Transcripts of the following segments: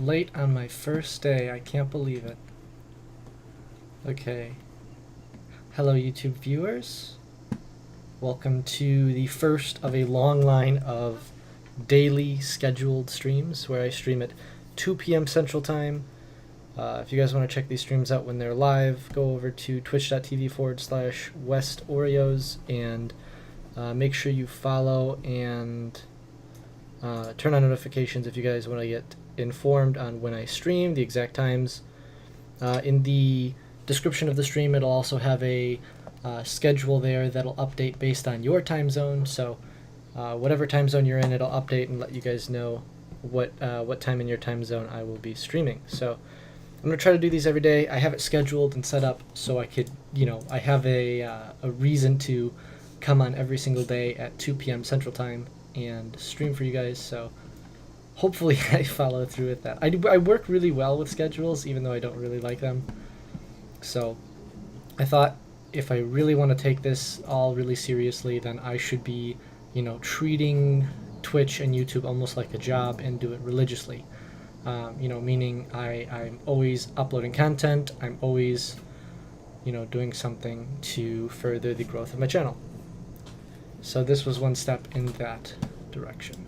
late on my first day. I can't believe it. Okay. Hello, YouTube viewers. Welcome to the first of a long line of daily scheduled streams where I stream at 2 p.m. Central Time. If you guys want to check these streams out when they're live, go over to twitch.tv/WestOreos and make sure you follow and turn on notifications if you guys want to get informed on when I stream, the exact times. In the description of the stream, it'll also have a schedule there that'll update based on your time zone. So whatever time zone you're in, it'll update and let you guys know what time in your time zone I will be streaming. So I'm going to try to do these every day. I have it scheduled and set up so I could, I have a reason to come on every single day at 2 p.m. Central Time and stream for you guys. So hopefully I follow through with that. I work really well with schedules, even though I don't really like them. So I thought if I really want to take this all really seriously, then I should be, treating Twitch and YouTube almost like a job and do it religiously. Meaning I'm always uploading content. I'm always, doing something to further the growth of my channel. So this was one step in that direction.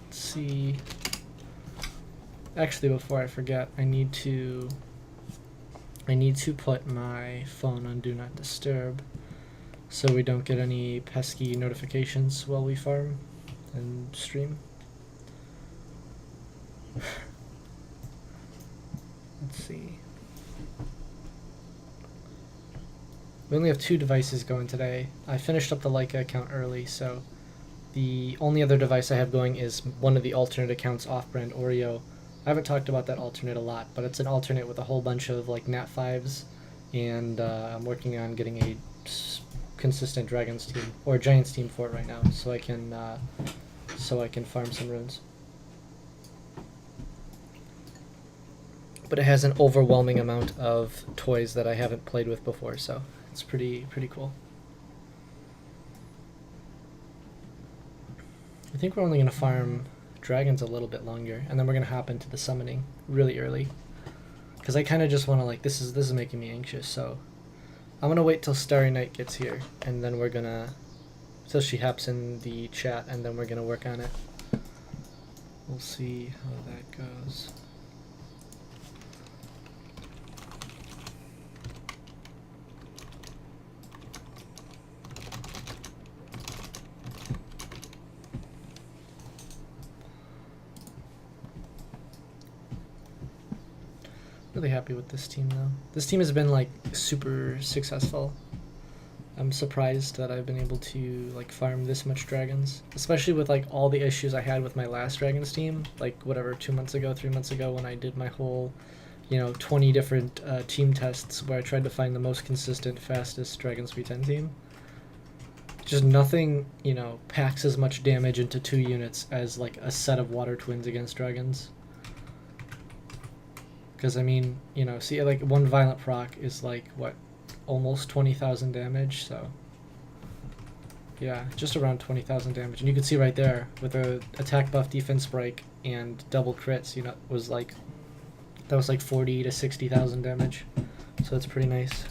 Let's see. Actually, before I forget, I need to put my phone on Do Not Disturb so we don't get any pesky notifications while we farm and stream. Let's see. We only have 2 devices going today. I finished up the Leica account early, so the only other device I have going is one of the alternate accounts, off-brand Oreo. I haven't talked about that alternate a lot, but it's an alternate with a whole bunch of Nat 5s, and I'm working on getting a consistent Dragons team or Giants team for it right now, so I can farm some runes. But it has an overwhelming amount of toys that I haven't played with before, so it's pretty cool. I think we're only going to farm dragons a little bit longer, and then we're going to hop into the summoning really early. Because I kind of just want to, this is making me anxious, so I'm going to wait till Starry Night gets here, and then we're going to, till she hops in the chat, and then we're going to work on it. We'll see how that goes. Really happy with this team though. This team has been super successful. I'm surprised that I've been able to farm this much dragons, especially with all the issues I had with my last dragons team, 2 months ago, 3 months ago, when I did my whole 20 different team tests where I tried to find the most consistent, fastest dragons v10 team. Just nothing packs as much damage into 2 units as a set of water twins against dragons. Because, see, one violent proc is what, almost 20,000 damage, so yeah, just around 20,000 damage. And you can see right there, with a attack buff, defense break, and double crits, was that was 40 to 60,000 damage, so it's pretty nice.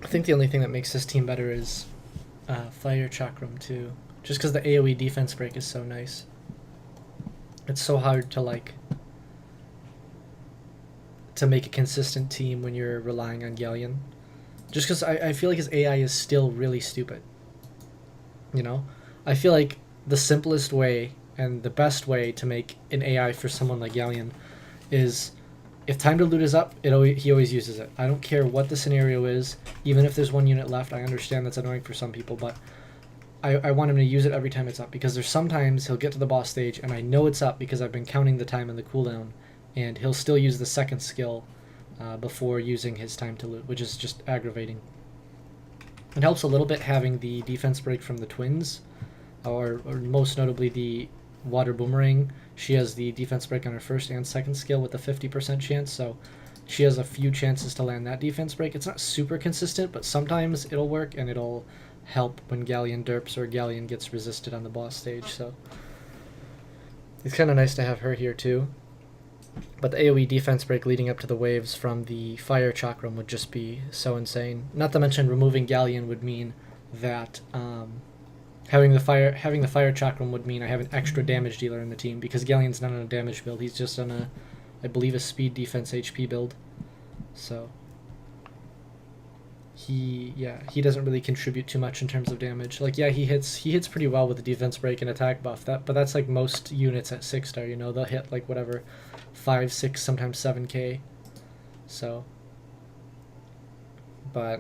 I think the only thing that makes this team better is Fire Chakram too. Just because the AoE defense break is so nice. It's so hard to to make a consistent team when you're relying on Galleon. Just because I feel like his AI is still really stupid. I feel like the simplest way and the best way to make an AI for someone like Galleon is, if time to loot is up, he always uses it. I don't care what the scenario is, even if there's 1 unit left. I understand that's annoying for some people, but I want him to use it every time it's up, because there's sometimes he'll get to the boss stage and I know it's up because I've been counting the time and the cooldown, and he'll still use the second skill before using his time to loot, which is just aggravating. It helps a little bit having the defense break from the twins, or most notably the Water Boomerang, she has the defense break on her first and second skill with a 50% chance, so she has a few chances to land that defense break. It's not super consistent, but sometimes it'll work, and it'll help when Galleon derps or Galleon gets resisted on the boss stage, so it's kind of nice to have her here too. But the AoE defense break leading up to the waves from the Fire Chakram would just be so insane. Not to mention removing Galleon would mean that having the fire Chakram would mean I have an extra damage dealer in the team, because Galleon's not on a damage build. He's just on a, I believe, a speed defense HP build. So he doesn't really contribute too much in terms of damage. Like, yeah, he hits pretty well with the defense break and attack buff. But that's like most units at 6-star, you know, they'll hit like whatever 5, 6, sometimes 7k. So, but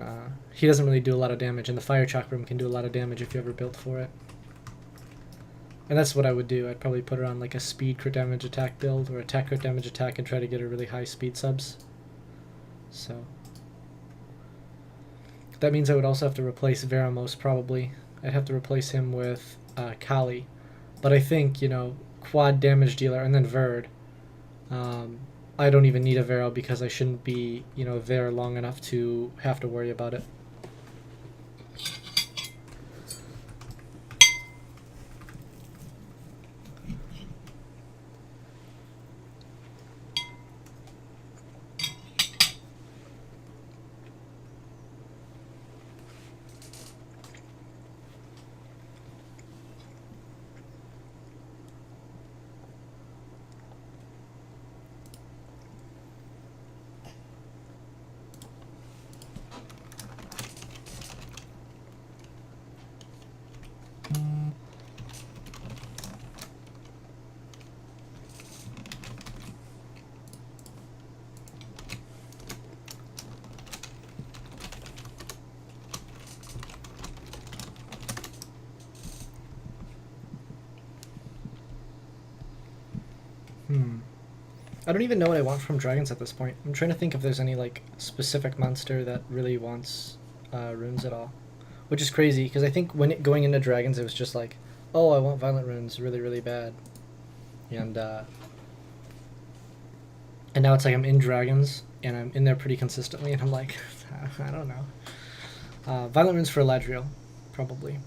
he doesn't really do a lot of damage, and the Fire Chakram can do a lot of damage if you ever built for it. And that's what I would do. I'd probably put her on like a speed crit damage attack build, or attack crit damage attack, and try to get her really high speed subs. So that means I would also have to replace Veramos, probably. I'd have to replace him with Kali. But I think, you know, quad damage dealer and then Verd. I don't even need a Vero, because I shouldn't be, you know, there long enough to have to worry about it. I don't even know what I want from dragons at this point. I'm trying to think if there's any like specific monster that really wants runes at all, which is crazy, because I think going into dragons it was just like, oh, I want violent runes really, really bad, and now it's like I'm in dragons and I'm in there pretty consistently, and I'm like, I don't know. Violent runes for Eladriel, probably.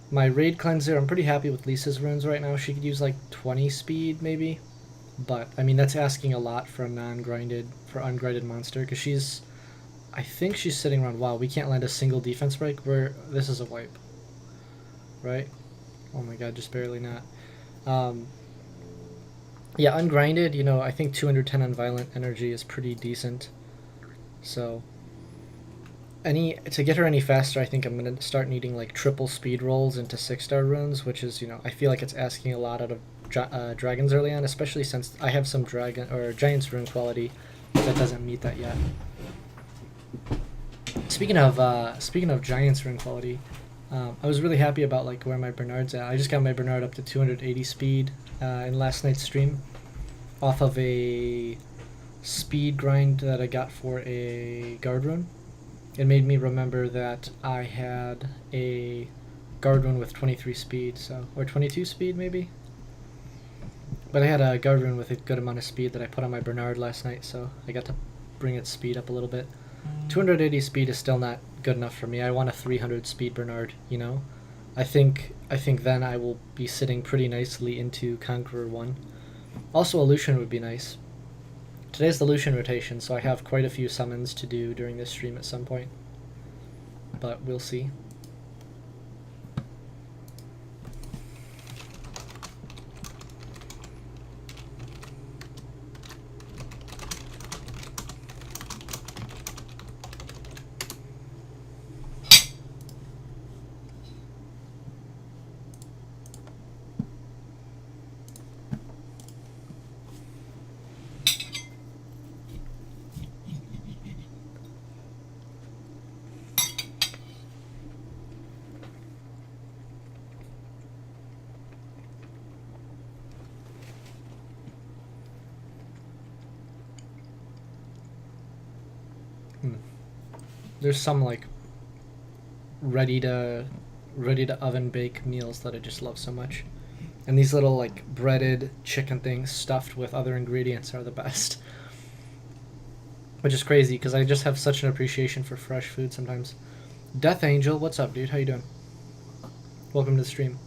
My raid cleanser, I'm pretty happy with Lisa's runes right now. She could use like 20 speed maybe. But, I mean, that's asking a lot for a ungrinded monster, because I think she's sitting around, wow, we can't land a single defense break, this is a wipe. Right? Oh my god, just barely not. Yeah, ungrinded, you know, I think 210 on violent energy is pretty decent. So, to get her any faster, I think I'm going to start needing, like, triple speed rolls into 6-star runes, which is, you know, I feel like it's asking a lot out of dragons early on, especially since I have some Giant's rune quality that doesn't meet that yet. Speaking of Giant's rune quality, I was really happy about like where my Bernard's at. I just got my Bernard up to 280 speed in last night's stream, off of a speed grind that I got for a guard rune. It made me remember that I had a guard rune with 23 speed, or 22 speed maybe. But I had a guard rune with a good amount of speed that I put on my Bernard last night, so I got to bring its speed up a little bit. 280 speed is still not good enough for me. I want a 300 speed Bernard, you know? I think then I will be sitting pretty nicely into Conqueror 1. Also, a Lushen would be nice. Today's the Lushen rotation, so I have quite a few summons to do during this stream at some point. But we'll see. There's some like ready to oven bake meals that I just love so much. And these little like breaded chicken things stuffed with other ingredients are the best. Which is crazy because I just have such an appreciation for fresh food sometimes. Death Angel, what's up, dude? How you doing? Welcome to the stream.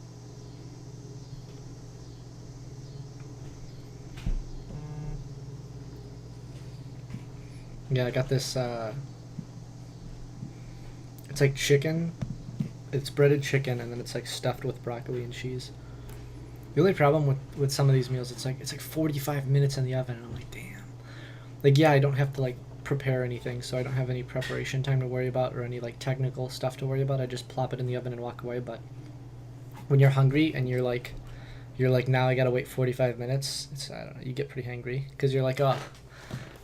Yeah, I got this, it's like chicken. It's breaded chicken, and then it's like stuffed with broccoli and cheese. The only problem with some of these meals, it's like 45 minutes in the oven, and I'm like, damn. Like, yeah, I don't have to like prepare anything, so I don't have any preparation time to worry about or any like technical stuff to worry about. I just plop it in the oven and walk away. But when you're hungry and you're like now I gotta wait 45 minutes, it's, I don't know, you get pretty hangry because you're like, oh,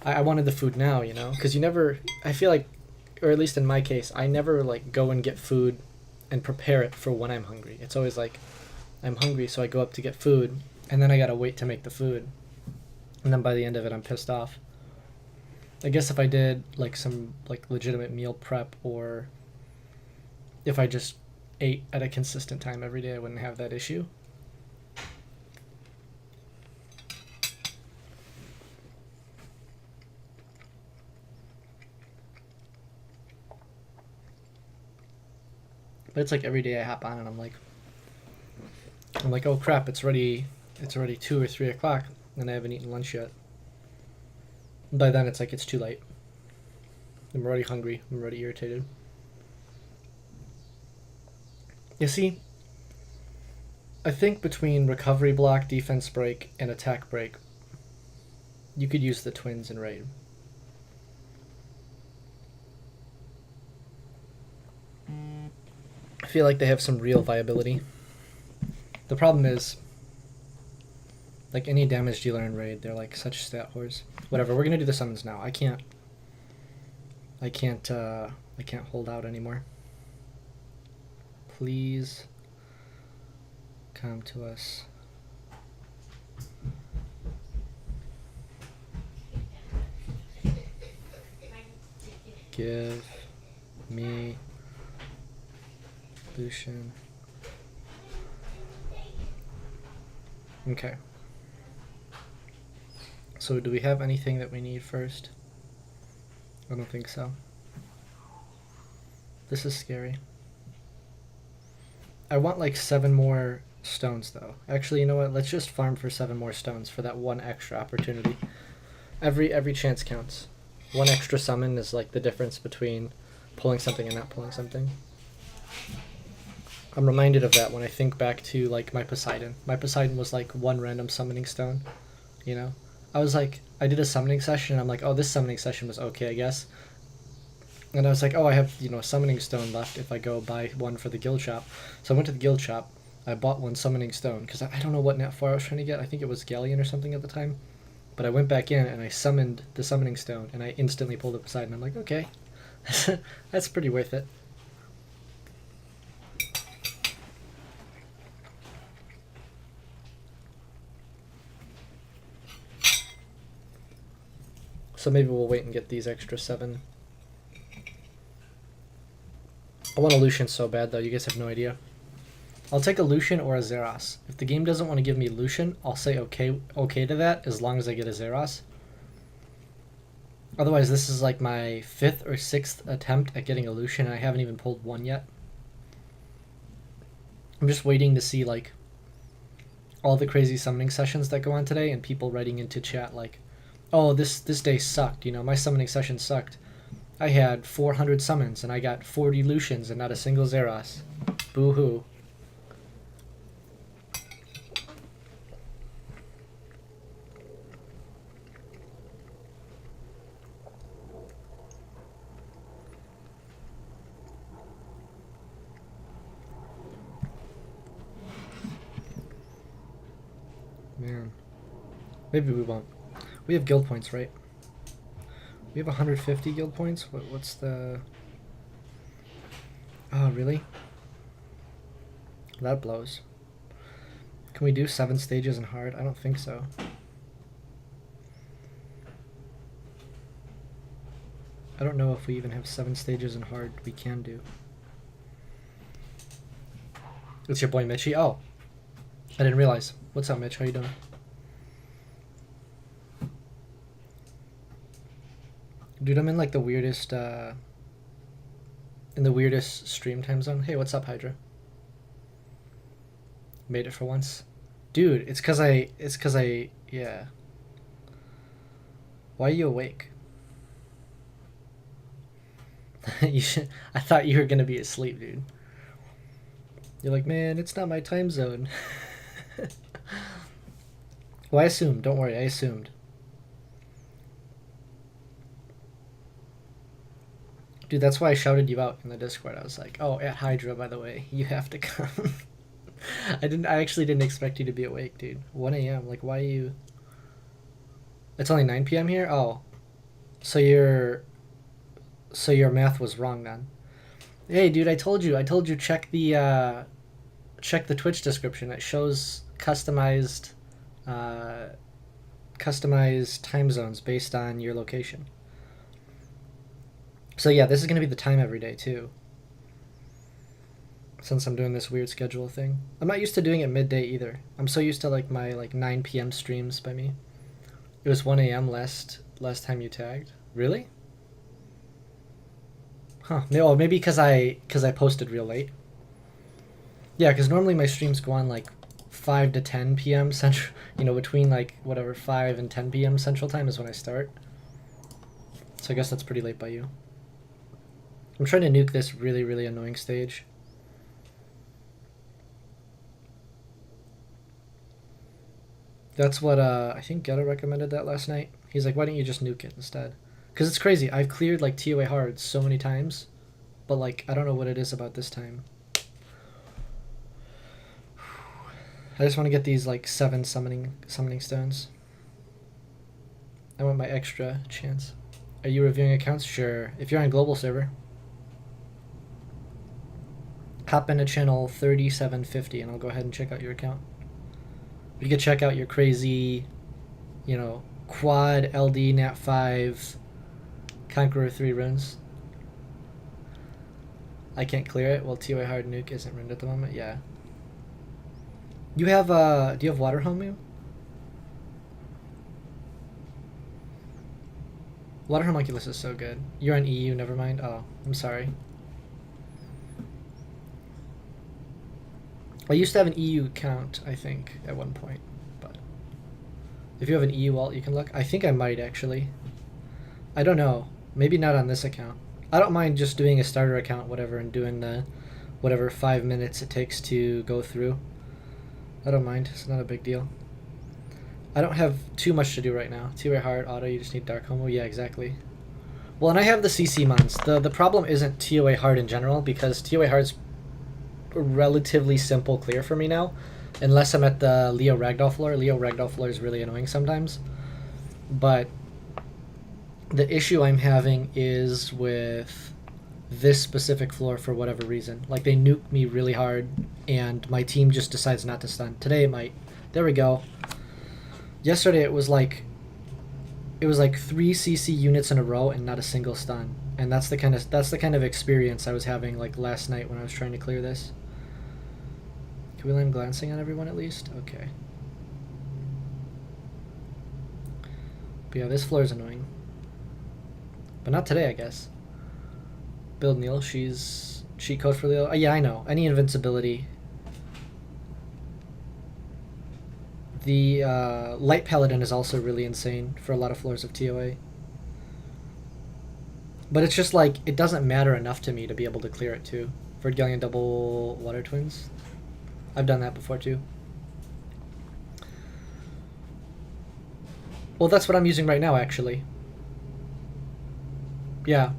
I wanted the food now, you know? Because you never, I feel like, or at least in my case, I never like go and get food and prepare it for when I'm hungry. It's always like, I'm hungry, so I go up to get food, and then I gotta wait to make the food. And then by the end of it, I'm pissed off. I guess if I did like some like legitimate meal prep, or if I just ate at a consistent time every day, I wouldn't have that issue. But it's like every day I hop on and I'm like, oh crap, it's already 2 or 3 o'clock and I haven't eaten lunch yet. And by then it's like it's too late. I'm already hungry. I'm already irritated. You see, I think between recovery block, defense break, and attack break, you could use the twins in raid. I feel like they have some real viability. The problem is, like any damage dealer in raid, they're like such stat whores. Whatever, we're gonna do the summons now. I can't hold out anymore. Please come to us. Give me Lushen. Okay. So do we have anything that we need first? I don't think so. This is scary. I want like 7 more stones though. Actually, you know what? Let's just farm for 7 more stones for that one extra opportunity. Every chance counts. One extra summon is like the difference between pulling something and not pulling something. I'm reminded of that when I think back to like my Poseidon. My Poseidon was like 1 random summoning stone, you know? I was like, I did a summoning session and I'm like, oh, this summoning session was okay, I guess. And I was like, oh, I have, you know, a summoning stone left if I go buy one for the guild shop. So I went to the guild shop, I bought 1 summoning stone, because I don't know what net 4 I was trying to get. I think it was Galleon or something at the time. But I went back in and I summoned the summoning stone and I instantly pulled a Poseidon. I'm like, okay, that's pretty worth it. So maybe we'll wait and get these extra 7. I want a Lushen so bad though, you guys have no idea. I'll take a Lushen or a Zeros. If the game doesn't want to give me Lushen, I'll say okay to that as long as I get a Zeros. Otherwise, this is like my 5th or 6th attempt at getting a Lushen and I haven't even pulled 1 yet. I'm just waiting to see like all the crazy summoning sessions that go on today and people writing into chat like, oh, this day sucked, you know, my summoning session sucked. I had 400 summons and I got 40 Lushens and not a single Zeros. Boo-hoo. Man. Maybe we won't. We have guild points, right? We have 150 guild points? What's the... Oh, really? That blows. Can we do 7 stages in hard? I don't think so. I don't know if we even have 7 stages in hard we can do. It's your boy Mitchie? Oh. I didn't realize. What's up, Mitch? How you doing? Dude, I'm in like the weirdest in the weirdest stream time zone. Hey, what's up, Hydra? Made it for once. Dude, it's cause I yeah. Why are you awake? I thought you were gonna be asleep, dude. You're like, man, it's not my time zone. Well, I assumed. Don't worry, I assumed. Dude, that's why I shouted you out in the Discord. I was like, oh, at Hydra, by the way, you have to come. I actually didn't expect you to be awake, dude. 1 a.m. Like, why are you... It's only 9 p.m. here? Oh. So your math was wrong then. Hey, dude, I told you check the Twitch description. It shows customized time zones based on your location. So yeah, this is going to be the time every day too. Since I'm doing this weird schedule thing. I'm not used to doing it midday either. I'm so used to like my 9 p.m. streams by me. It was 1 a.m. last time you tagged. Really? Huh. Maybe because I posted real late. Yeah, because normally my streams go on like 5 to 10 p.m. Central. Between like whatever 5 and 10 p.m. Central Time is when I start. So I guess that's pretty late by you. I'm trying to nuke this really, really annoying stage. That's what I think Ghetto recommended that last night. He's like, why don't you just nuke it instead? Because it's crazy. I've cleared like TOA hards so many times, but like I don't know what it is about this time. I just want to get these like 7 summoning stones. I want my extra chance. Are you reviewing accounts? Sure. If you're on global server, hop into channel 3750 and I'll go ahead and check out your account. You can check out your crazy, quad LD Nat 5 Conqueror 3 runes. I can't clear it. Well, TOA hard nuke isn't ruined at the moment. Yeah. You have do you have water homu? Water homunculus is so good. You're on EU, never mind. Oh, I'm sorry. I used to have an EU account, I think, at one point, but if you have an EU alt, you can look. I think I might, actually. I don't know. Maybe not on this account. I don't mind just doing a starter account, whatever, and doing the whatever 5 minutes it takes to go through. I don't mind. It's not a big deal. I don't have too much to do right now. TOA hard, auto, you just need dark homo. Yeah, exactly. Well, and I have the CC mons. The problem isn't TOA hard in general, because TOA hard's relatively simple clear for me now, unless I'm at the Leo Ragdoll floor. Leo Ragdoll floor is really annoying sometimes, but the issue I'm having is with this specific floor for whatever reason. Like, they nuke me really hard and my team just decides not to stun. Today it might. There we go. Yesterday it was like 3 CC units in a row and not a single stun, and that's the kind of experience I was having like last night when I was trying to clear this. Can we land glancing on everyone at least? Okay. But yeah, this floor is annoying. But not today, I guess. Build Neil, she's cheat code for Leo. Yeah, I know. Any invincibility. The Light Paladin is also really insane for a lot of floors of TOA. But it's just like, it doesn't matter enough to me to be able to clear it too. Verdgillion double Water Twins. I've done that before too. Well, that's what I'm using right now, actually. Yeah.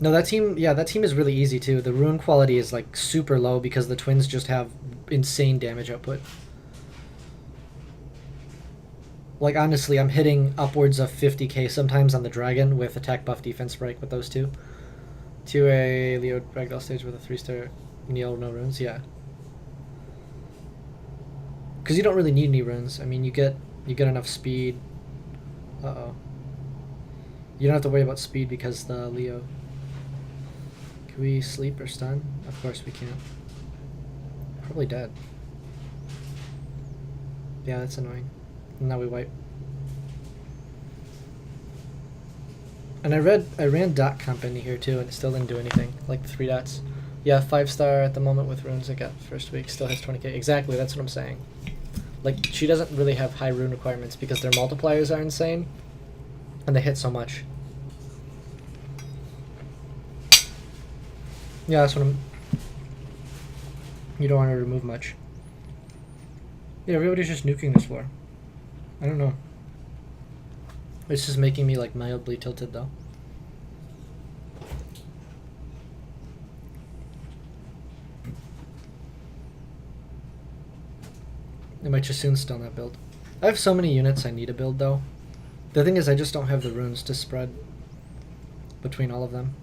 No, that team is really easy too. The rune quality is like super low because the twins just have insane damage output. Like, honestly, I'm hitting upwards of 50k sometimes on the dragon with attack buff defense break with those two. 2A Leo Ragdoll stage with a 3-star Neil, no runes, yeah. Because you don't really need any runes. I mean, you get enough speed. Uh-oh. You don't have to worry about speed because the Leo. Can we sleep or stun? Of course we can't. Probably dead. Yeah, that's annoying. Now we wipe. And I ran dot company here too, and it still didn't do anything. Like 3 dots. Yeah, 5-star at the moment with runes I got first week. Still has 20k. Exactly, that's what I'm saying. Like, she doesn't really have high rune requirements because their multipliers are insane, and they hit so much. Yeah, that's what I'm... You don't want to remove much. Yeah, everybody's just nuking this floor. I don't know. It's just making me, like, mildly tilted, though. I might just soon still not build. I have so many units I need to build, though. The thing is, I just don't have the runes to spread between all of them.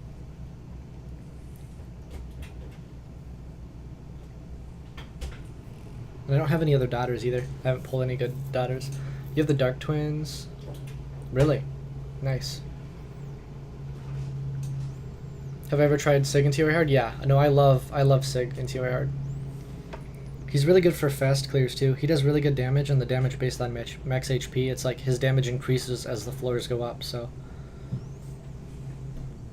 And I don't have any other daughters either. I haven't pulled any good daughters. You have the Dark Twins. Really? Nice. Have I ever tried Sig in TOA hard? Yeah. No, I love Sig in TOA hard. He's really good for fast clears too. He does really good damage, and the damage based on max HP. It's like his damage increases as the floors go up. So,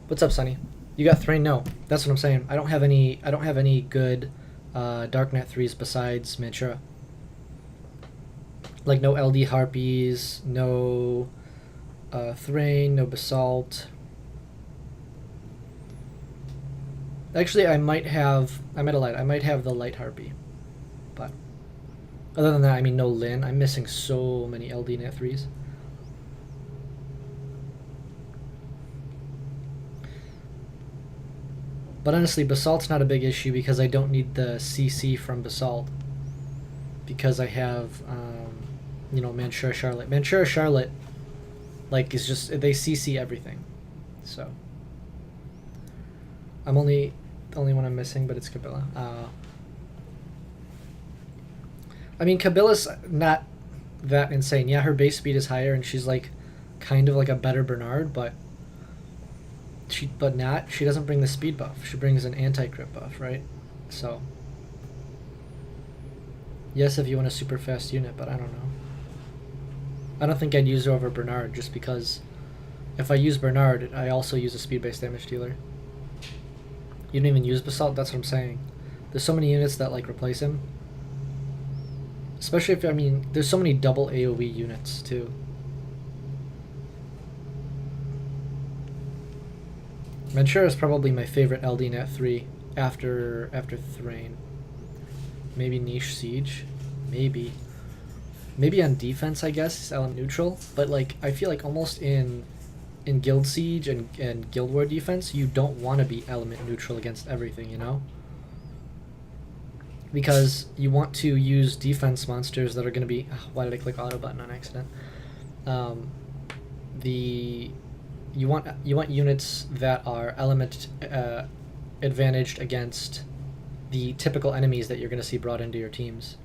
what's up, Sonny? You got Thrain? No, that's what I'm saying. I don't have any good Darknet 3s besides Manchura. Like no LD Harpies, no Thrain, no Basalt. Actually, I might have the Light Harpy. But other than that, I mean, no Lin. I'm missing so many LD Net 3s. But honestly, Basalt's not a big issue because I don't need the CC from Basalt. Because I have, you know, Manchura Charlotte. Manchura Charlotte, like, is just, they CC everything. So. I'm the only one I'm missing, but it's Kabila. I mean, Kabila's not that insane. Yeah, her base speed is higher, and she's like kind of like a better Bernard, but she doesn't bring the speed buff. She brings an anti-crit buff, right? So yes, if you want a super fast unit, but I don't know. I don't think I'd use her over Bernard just because if I use Bernard, I also use a speed-based damage dealer. You don't even use Basalt? That's what I'm saying. There's so many units that like replace him. Especially if, I mean, there's so many double AoE units too. Manchura is probably my favorite LD Nat 3 after Thrain. Maybe Niche Siege. Maybe on defense, I guess, it's element neutral. But like, I feel like almost in Guild Siege and Guild War defense, you don't want to be element neutral against everything, you know? Because you want to use defense monsters that are going to be... why did I click auto button on accident? You want units that are element advantaged against the typical enemies that you're going to see brought into your teams.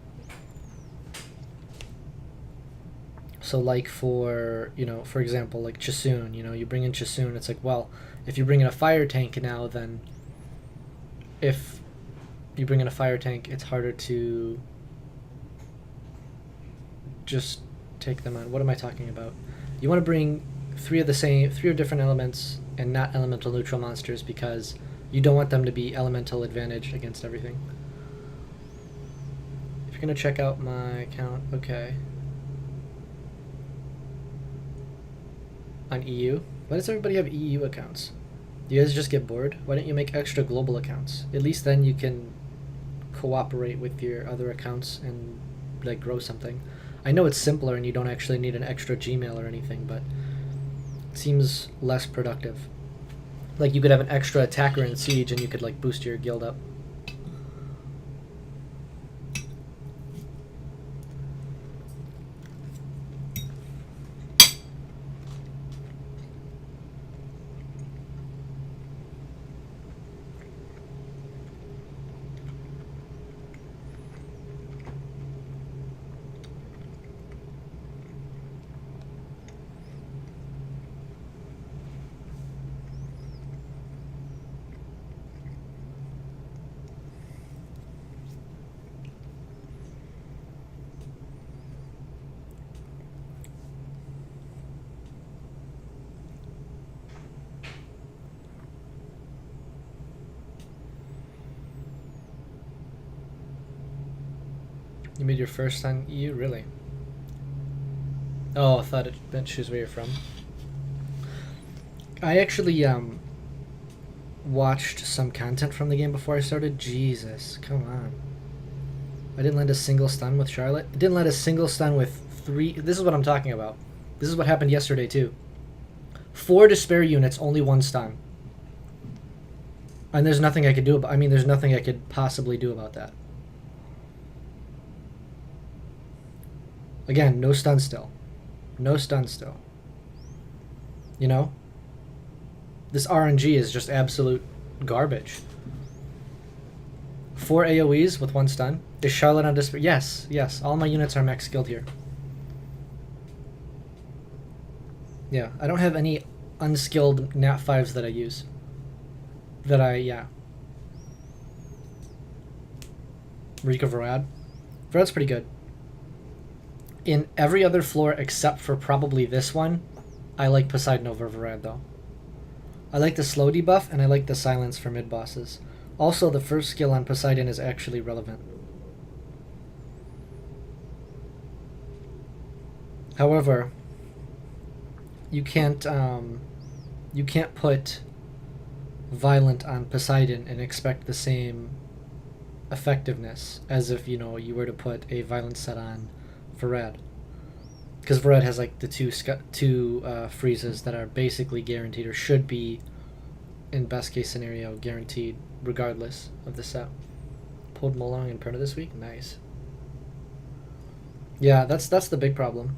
So like for example, like Chisoon, you bring in Chisoon, it's like, well, if you bring in a fire tank now, then if you bring in a fire tank, it's harder to just take them on. What am I talking about? You want to bring three of different elements and not elemental neutral monsters because you don't want them to be elemental advantage against everything. If you're going to check out my account, okay. On EU? Why does everybody have EU accounts? Do you guys just get bored? Why don't you make extra global accounts? At least then you can cooperate with your other accounts and like grow something. I know it's simpler and you don't actually need an extra Gmail or anything, but it seems less productive. Like you could have an extra attacker in Siege and you could like boost your guild up. You made your first on EU? Really? Oh, I thought it meant choose where you're from. I actually watched some content from the game before I started. Jesus, come on. I didn't land a single stun with Charlotte. I didn't land a single stun with 3. This is what I'm talking about. This is what happened yesterday too. 4 despair units, only 1 stun. And there's nothing I could do about. I mean, there's nothing I could possibly do about that. Again, no stun still. No stun still. You know? This RNG is just absolute garbage. 4 AoEs with 1 stun. Is Charlotte on despair? Yes, yes. All my units are max skilled here. Yeah, I don't have any unskilled nat 5s that I use. Yeah. Rika Varad. Varad's pretty good. In every other floor except for probably this one, I like Poseidon over Varad though. I like the slow debuff and I like the silence for mid bosses. Also, the first skill on Poseidon is actually relevant. However, you can't put Violent on Poseidon and expect the same effectiveness as if, you know, you were to put a Violent set on Varad. Because Varad has like the two freezes that are basically guaranteed, or should be, in best case scenario, guaranteed regardless of the set. Pulled Molong and Perna this week? Nice. Yeah, that's the big problem.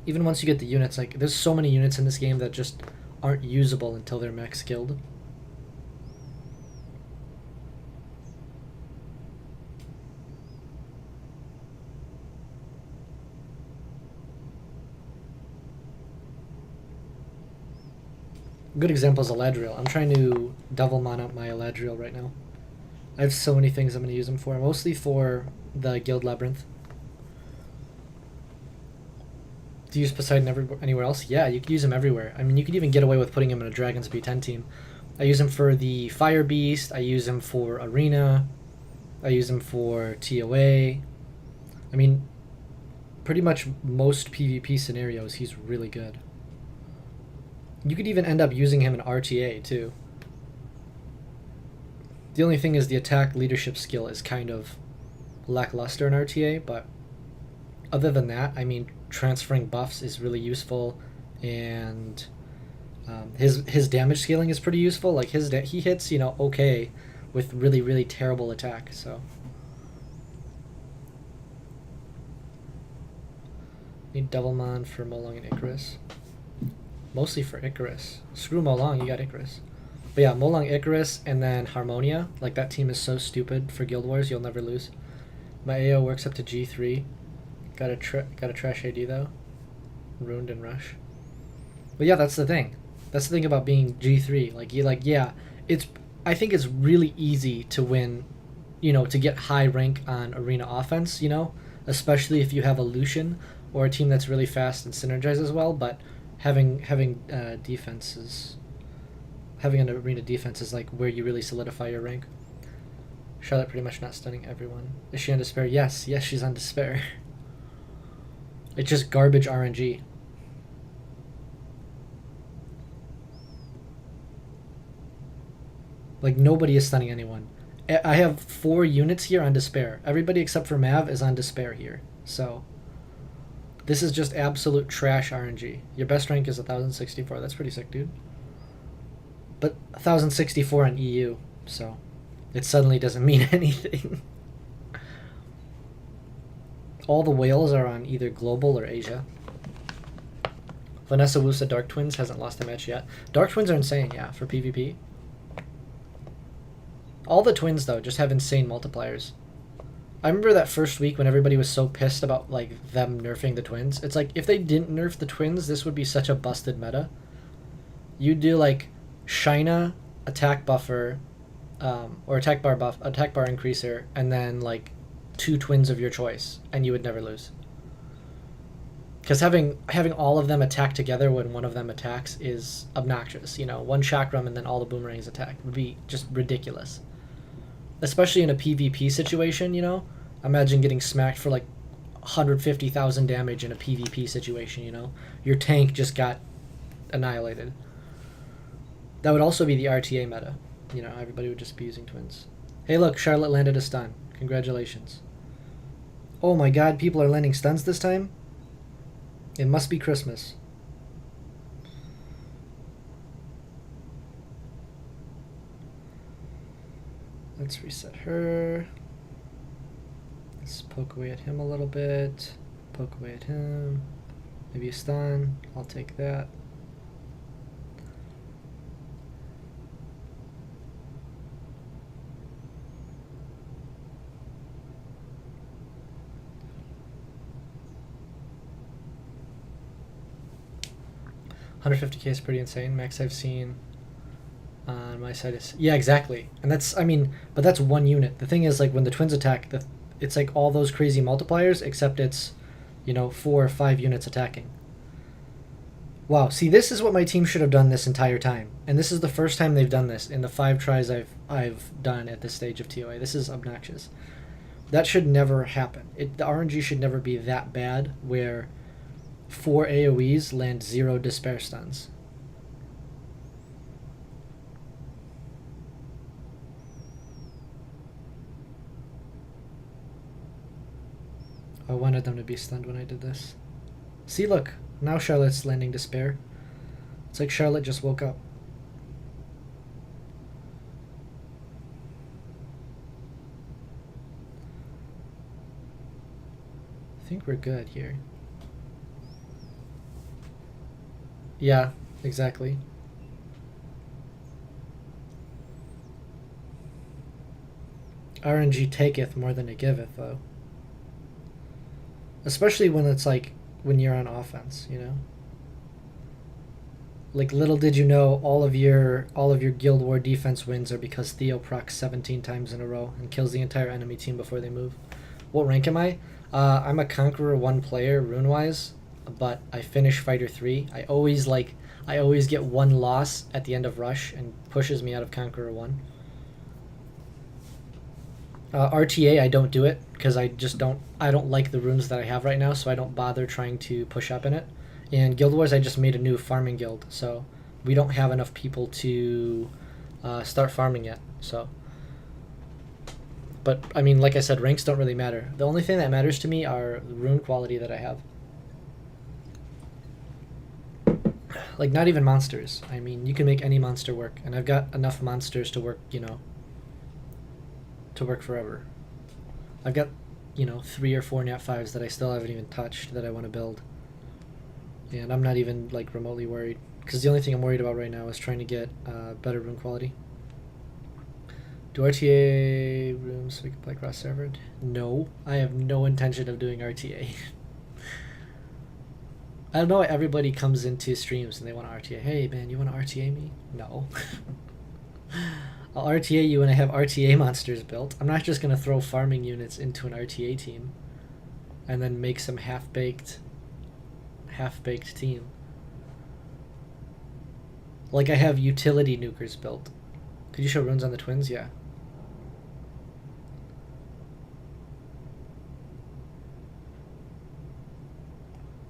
Even once you get the units, like, there's so many units in this game that just aren't usable until they're max skilled. Good example is Eladriel. I'm trying to double mon up my Eladriel right now. I have so many things I'm going to use him for. Mostly for the Guild Labyrinth. Do you use Poseidon anywhere else? Yeah, you could use him everywhere. I mean, you could even get away with putting him in a Dragon's B10 team. I use him for the Fire Beast. I use him for Arena. I use him for TOA. I mean, pretty much most PvP scenarios, he's really good. You could even end up using him in RTA, too. The only thing is the attack leadership skill is kind of lackluster in RTA, but other than that, I mean, transferring buffs is really useful, and his damage scaling is pretty useful. Like, he hits, you know, okay with really, really terrible attack, so. Need Devilmon for Molong and Icarus. Mostly for Icarus. Screw Molong, you got Icarus. But yeah, Molong, Icarus, and then Harmonia. Like, that team is so stupid for Guild Wars, you'll never lose. My AO works up to G3. Got a trash AD though. Ruined and Rush. But yeah, that's the thing. That's the thing about being G3. I think it's really easy to win, you know, to get high rank on arena offense, you know, especially if you have a Lushen or a team that's really fast and synergizes well, but having defenses, having an arena defense is like where you really solidify your rank. Charlotte pretty much not stunning everyone. Is she on despair? Yes, she's on despair. It's just garbage RNG. Like, nobody is stunning anyone. I have 4 units here on despair. Everybody except for Mav is on despair here. So, this is just absolute trash RNG. Your best rank is 1064. That's pretty sick, dude. But 1064 on EU, so it suddenly doesn't mean anything. All the whales are on either global or Asia. Vanessa Wusa Dark Twins hasn't lost a match yet. Dark Twins are insane, yeah, for PvP. All the twins, though, just have insane multipliers. I remember that first week when everybody was so pissed about, like, them nerfing the twins. It's like, if they didn't nerf the twins, this would be such a busted meta. You'd do, like, Shina, attack buffer, or attack bar increaser, and then, like, 2 twins of your choice, and you would never lose. Because having all of them attack together when one of them attacks is obnoxious. You know, one chakram and then all the boomerangs attack would be just ridiculous. Especially in a PvP situation, you know? Imagine getting smacked for like 150,000 damage in a PvP situation, you know? Your tank just got annihilated. That would also be the RTA meta. You know, everybody would just be using twins. Hey, look, Charlotte landed a stun. Congratulations. Oh my god, people are landing stuns this time? It must be Christmas. Let's reset her. Let's poke away at him a little bit. Poke away at him. Maybe a stun. I'll take that. $150k is pretty insane. Max I've seen on my side is, yeah, exactly. And that's, I mean, but that's one unit. The thing is, like, when the twins attack, it's like all those crazy multipliers, except it's, you know, 4 or 5 units attacking. Wow, see, this is what my team should have done this entire time. And this is the first time they've done this in the 5 tries I've done at this stage of TOA. This is obnoxious. That should never happen. The RNG should never be that bad where 4 AoEs land 0 despair stuns. I wanted them to be stunned when I did this. See, look. Now Charlotte's landing despair. It's like Charlotte just woke up. I think we're good here. Yeah, exactly. RNG taketh more than it giveth, though. Especially when it's like, when you're on offense, you know? Like, little did you know, all of your Guild War defense wins are because Theo procs 17 times in a row and kills the entire enemy team before they move. What rank am I? I'm a Conqueror 1 player, rune-wise, but I finish Fighter 3. I always get 1 loss at the end of Rush and pushes me out of Conqueror 1. RTA, I don't do it because I don't like the runes that I have right now, so I don't bother trying to push up in it. And Guild Wars, I just made a new farming guild, so we don't have enough people to start farming yet. So, but I mean, like I said, ranks don't really matter. The only thing that matters to me are the rune quality that I have. Like, not even monsters. I mean, you can make any monster work, and I've got enough monsters to work, you know, to work forever. I've got, you know, 3 or 4 Nat 5s that I still haven't even touched that I want to build. And I'm not even, like, remotely worried. Because the only thing I'm worried about right now is trying to get better rune quality. Do RTA rooms so we can play cross-servered? No. I have no intention of doing RTA. I don't know why everybody comes into streams and they want to RTA. Hey, man, you want to RTA me? No. I'll RTA you when I have RTA monsters built. I'm not just going to throw farming units into an RTA team and then make some half-baked team. Like I have utility nukers built. Could you show runes on the twins? Yeah.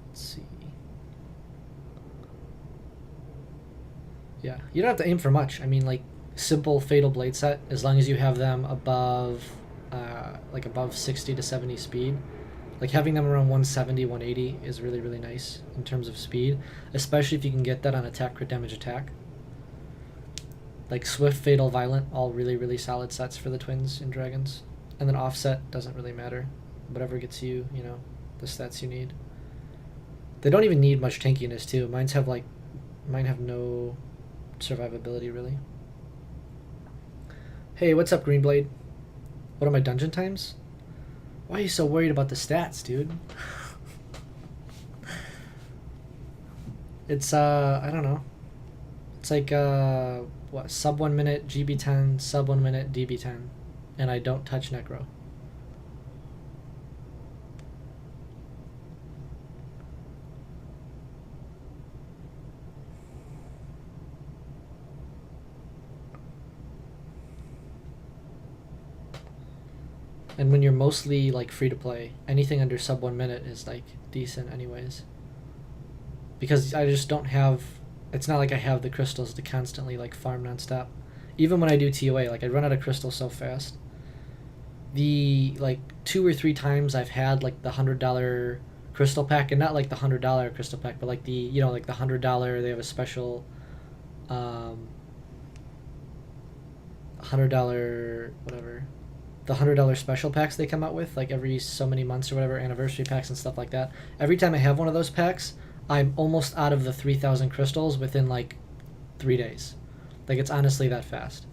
Let's see. Yeah, you don't have to aim for much. I mean, like, simple Fatal Blade set, as long as you have them above, like above 60 to 70 speed. Like, having them around 170, 180 is really, really nice in terms of speed, especially if you can get that on attack, crit damage, attack. Like, Swift, Fatal, Violent, all really, really solid sets for the twins and dragons. And then Offset doesn't really matter. Whatever gets you, you know, the stats you need. They don't even need much tankiness, too. Mine have no survivability, really. Hey, what's up, Greenblade? What are my dungeon times? Why are you so worried about the stats, dude? It's, I don't know. It's like, what, sub 1 minute GB10, sub 1 minute DB10. And I don't touch Necro. And when you're mostly like free to play, anything under sub 1 minute is like decent anyways. Because I just don't have, it's not like I have the crystals to constantly like farm nonstop. Even when I do TOA, like I run out of crystals so fast. The like 2 or 3 times I've had like the $100 crystal pack, and not like the $100 crystal pack, but like the, you know, like the $100, they have a special $100 whatever, the $100 special packs they come out with like every so many months or whatever, anniversary packs and stuff like that. Every time I have one of those packs, I'm almost out of the 3,000 crystals within like 3 days. Like it's honestly that fast.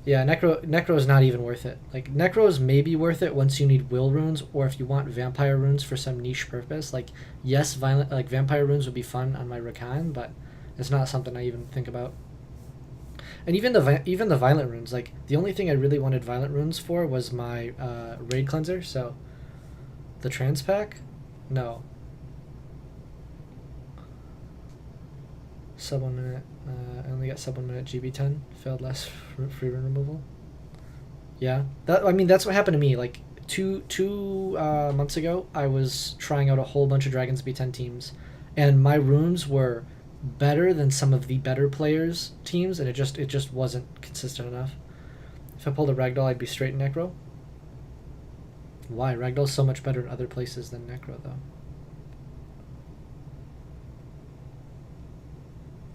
Yeah, Necro is not even worth it. Like Necro is maybe worth it once you need will runes, or if you want vampire runes for some niche purpose. Like yes, vampire runes would be fun on my Rakan, but it's not something I even think about. And even the violent runes, like the only thing I really wanted violent runes for was my raid cleanser. So the trans pack, no. Sub 1 minute. I only got sub 1 minute GB10. Failed last free run removal. Yeah, I mean that's what happened to me. Like two months ago, I was trying out a whole bunch of Dragons B10 teams, and my runes were better than some of the better players' teams, and it just wasn't consistent enough. If I pulled a Ragdoll, I'd be straight in Necro. Why? Ragdoll's so much better in other places than Necro, though.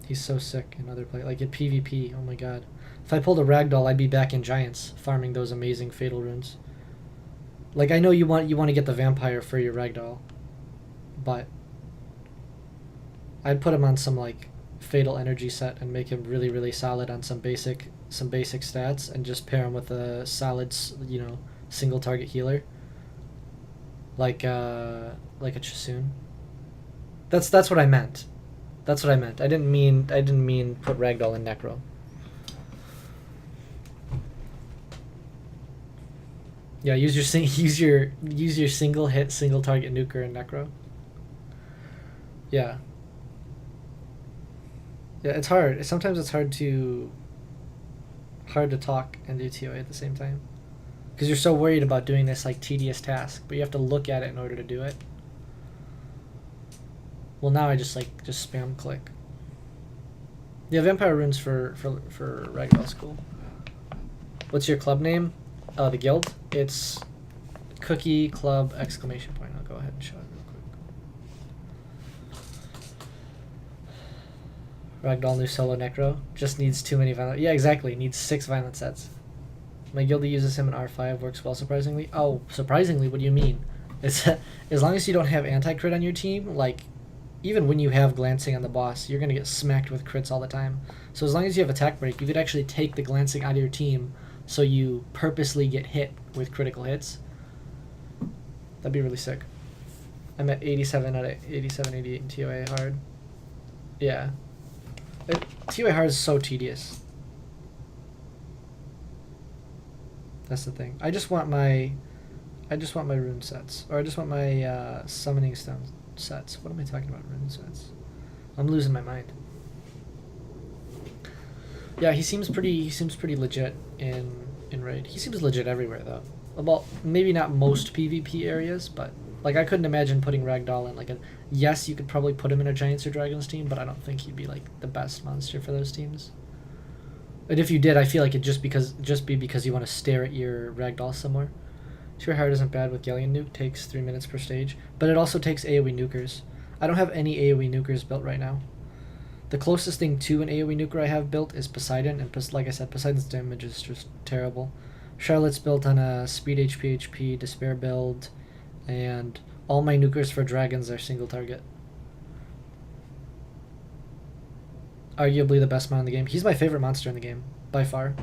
He's so sick in other places. Like in PvP, oh my god. If I pulled a Ragdoll, I'd be back in Giants, farming those amazing Fatal runes. Like, I know you want to get the Vampire for your Ragdoll, but I'd put him on some, like, Fatal Energy set and make him really, really solid on some basic stats, and just pair him with a solid, you know, single target healer. Like a Chasun. That's what I meant. That's what I meant. I didn't mean put Ragdoll in Necro. Yeah, use your single hit, single target nuker in Necro. Yeah. Yeah, it's hard. Sometimes it's hard to talk and do TOA at the same time, because you're so worried about doing this like tedious task, but you have to look at it in order to do it. Well, now I just spam click. Yeah, Vampire runes for Ragdoll's cool. What's your club name? The guild? It's Cookie Club ! I'll go ahead and show it real quick. Ragdoll new solo Necro. Just needs too many violent. Yeah, exactly. Needs 6 violent sets. My guildie uses him in R5. Works well, surprisingly. Oh, surprisingly? What do you mean? It's as long as you don't have anti-crit on your team, like, even when you have glancing on the boss, you're going to get smacked with crits all the time. So as long as you have attack break, you could actually take the glancing out of your team, so you purposely get hit with critical hits. That'd be really sick. I'm at 87 out of 87, 88 in TOA hard. Yeah. TOA hard is so tedious. That's the thing. I just want my rune sets, or I just want my summoning stone sets. What am I talking about? Rune sets. I'm losing my mind. Yeah, he seems pretty legit in raid. He seems legit everywhere though. Well, maybe not most PvP areas, but like I couldn't imagine putting Ragdoll in like a. Yes, you could probably put him in a Giants or Dragons team, but I don't think he'd be like the best monster for those teams. And if you did, I feel like it'd just be because you want to stare at your Ragdoll somewhere. Sure, hard isn't bad with Galleon nuke. Takes 3 minutes per stage, but it also takes AoE nukers. I don't have any AoE nukers built right now. The closest thing to an AoE nuker I have built is Poseidon, and like I said, Poseidon's damage is just terrible. Charlotte's built on a speed HP despair build, and all my nukers for dragons are single target. Arguably the best mon in the game. He's my favorite monster in the game, by far.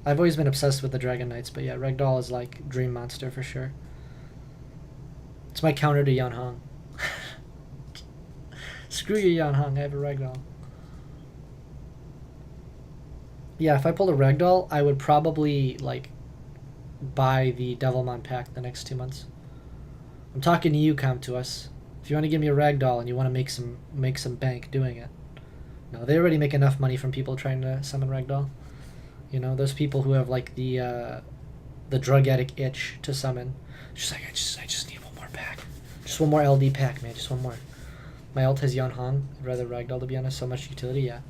I've always been obsessed with the Dragon Knights, but yeah, Ragdoll is like dream monster for sure. It's my counter to Yan Hong. Screw you, Yan Hong, I have a Ragdoll. Yeah, if I pulled a Ragdoll, I would probably like buy the Devilmon pack the next 2 months. I'm talking to you, Comtuus. If you want to give me a Ragdoll and you want to make some bank doing it. No, they already make enough money from people trying to summon Ragdoll. You know, those people who have like the the drug addict itch to summon. She's like, I just need one more pack. Just one more LD pack, man. Just one more. My ult has Yanhong. I'd rather Ragdoll, to be honest. So much utility, yeah.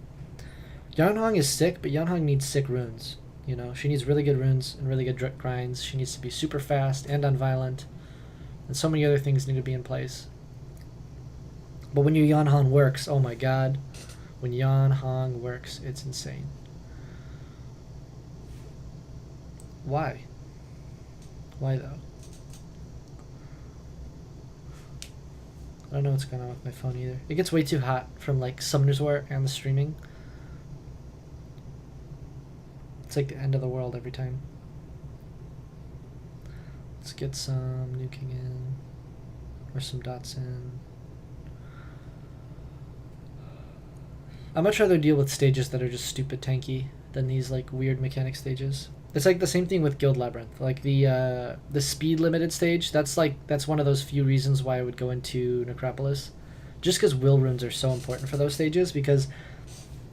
Yanhong is sick, but Yanhong needs sick runes. You know, she needs really good runes and really good grinds. She needs to be super fast and unviolent. And so many other things need to be in place. But when your Yanhong works, oh my god. When Yanhong works, it's insane. Why? Why though? I don't know what's going on with my phone either. It gets way too hot from like Summoner's War and the streaming. It's like the end of the world every time. Let's get some nuking in. Or some dots in. I'd much rather deal with stages that are just stupid tanky than these like weird mechanic stages. It's like the same thing with Guild Labyrinth. Like the speed limited stage, that's one of those few reasons why I would go into Necropolis. Just because will runes are so important for those stages, because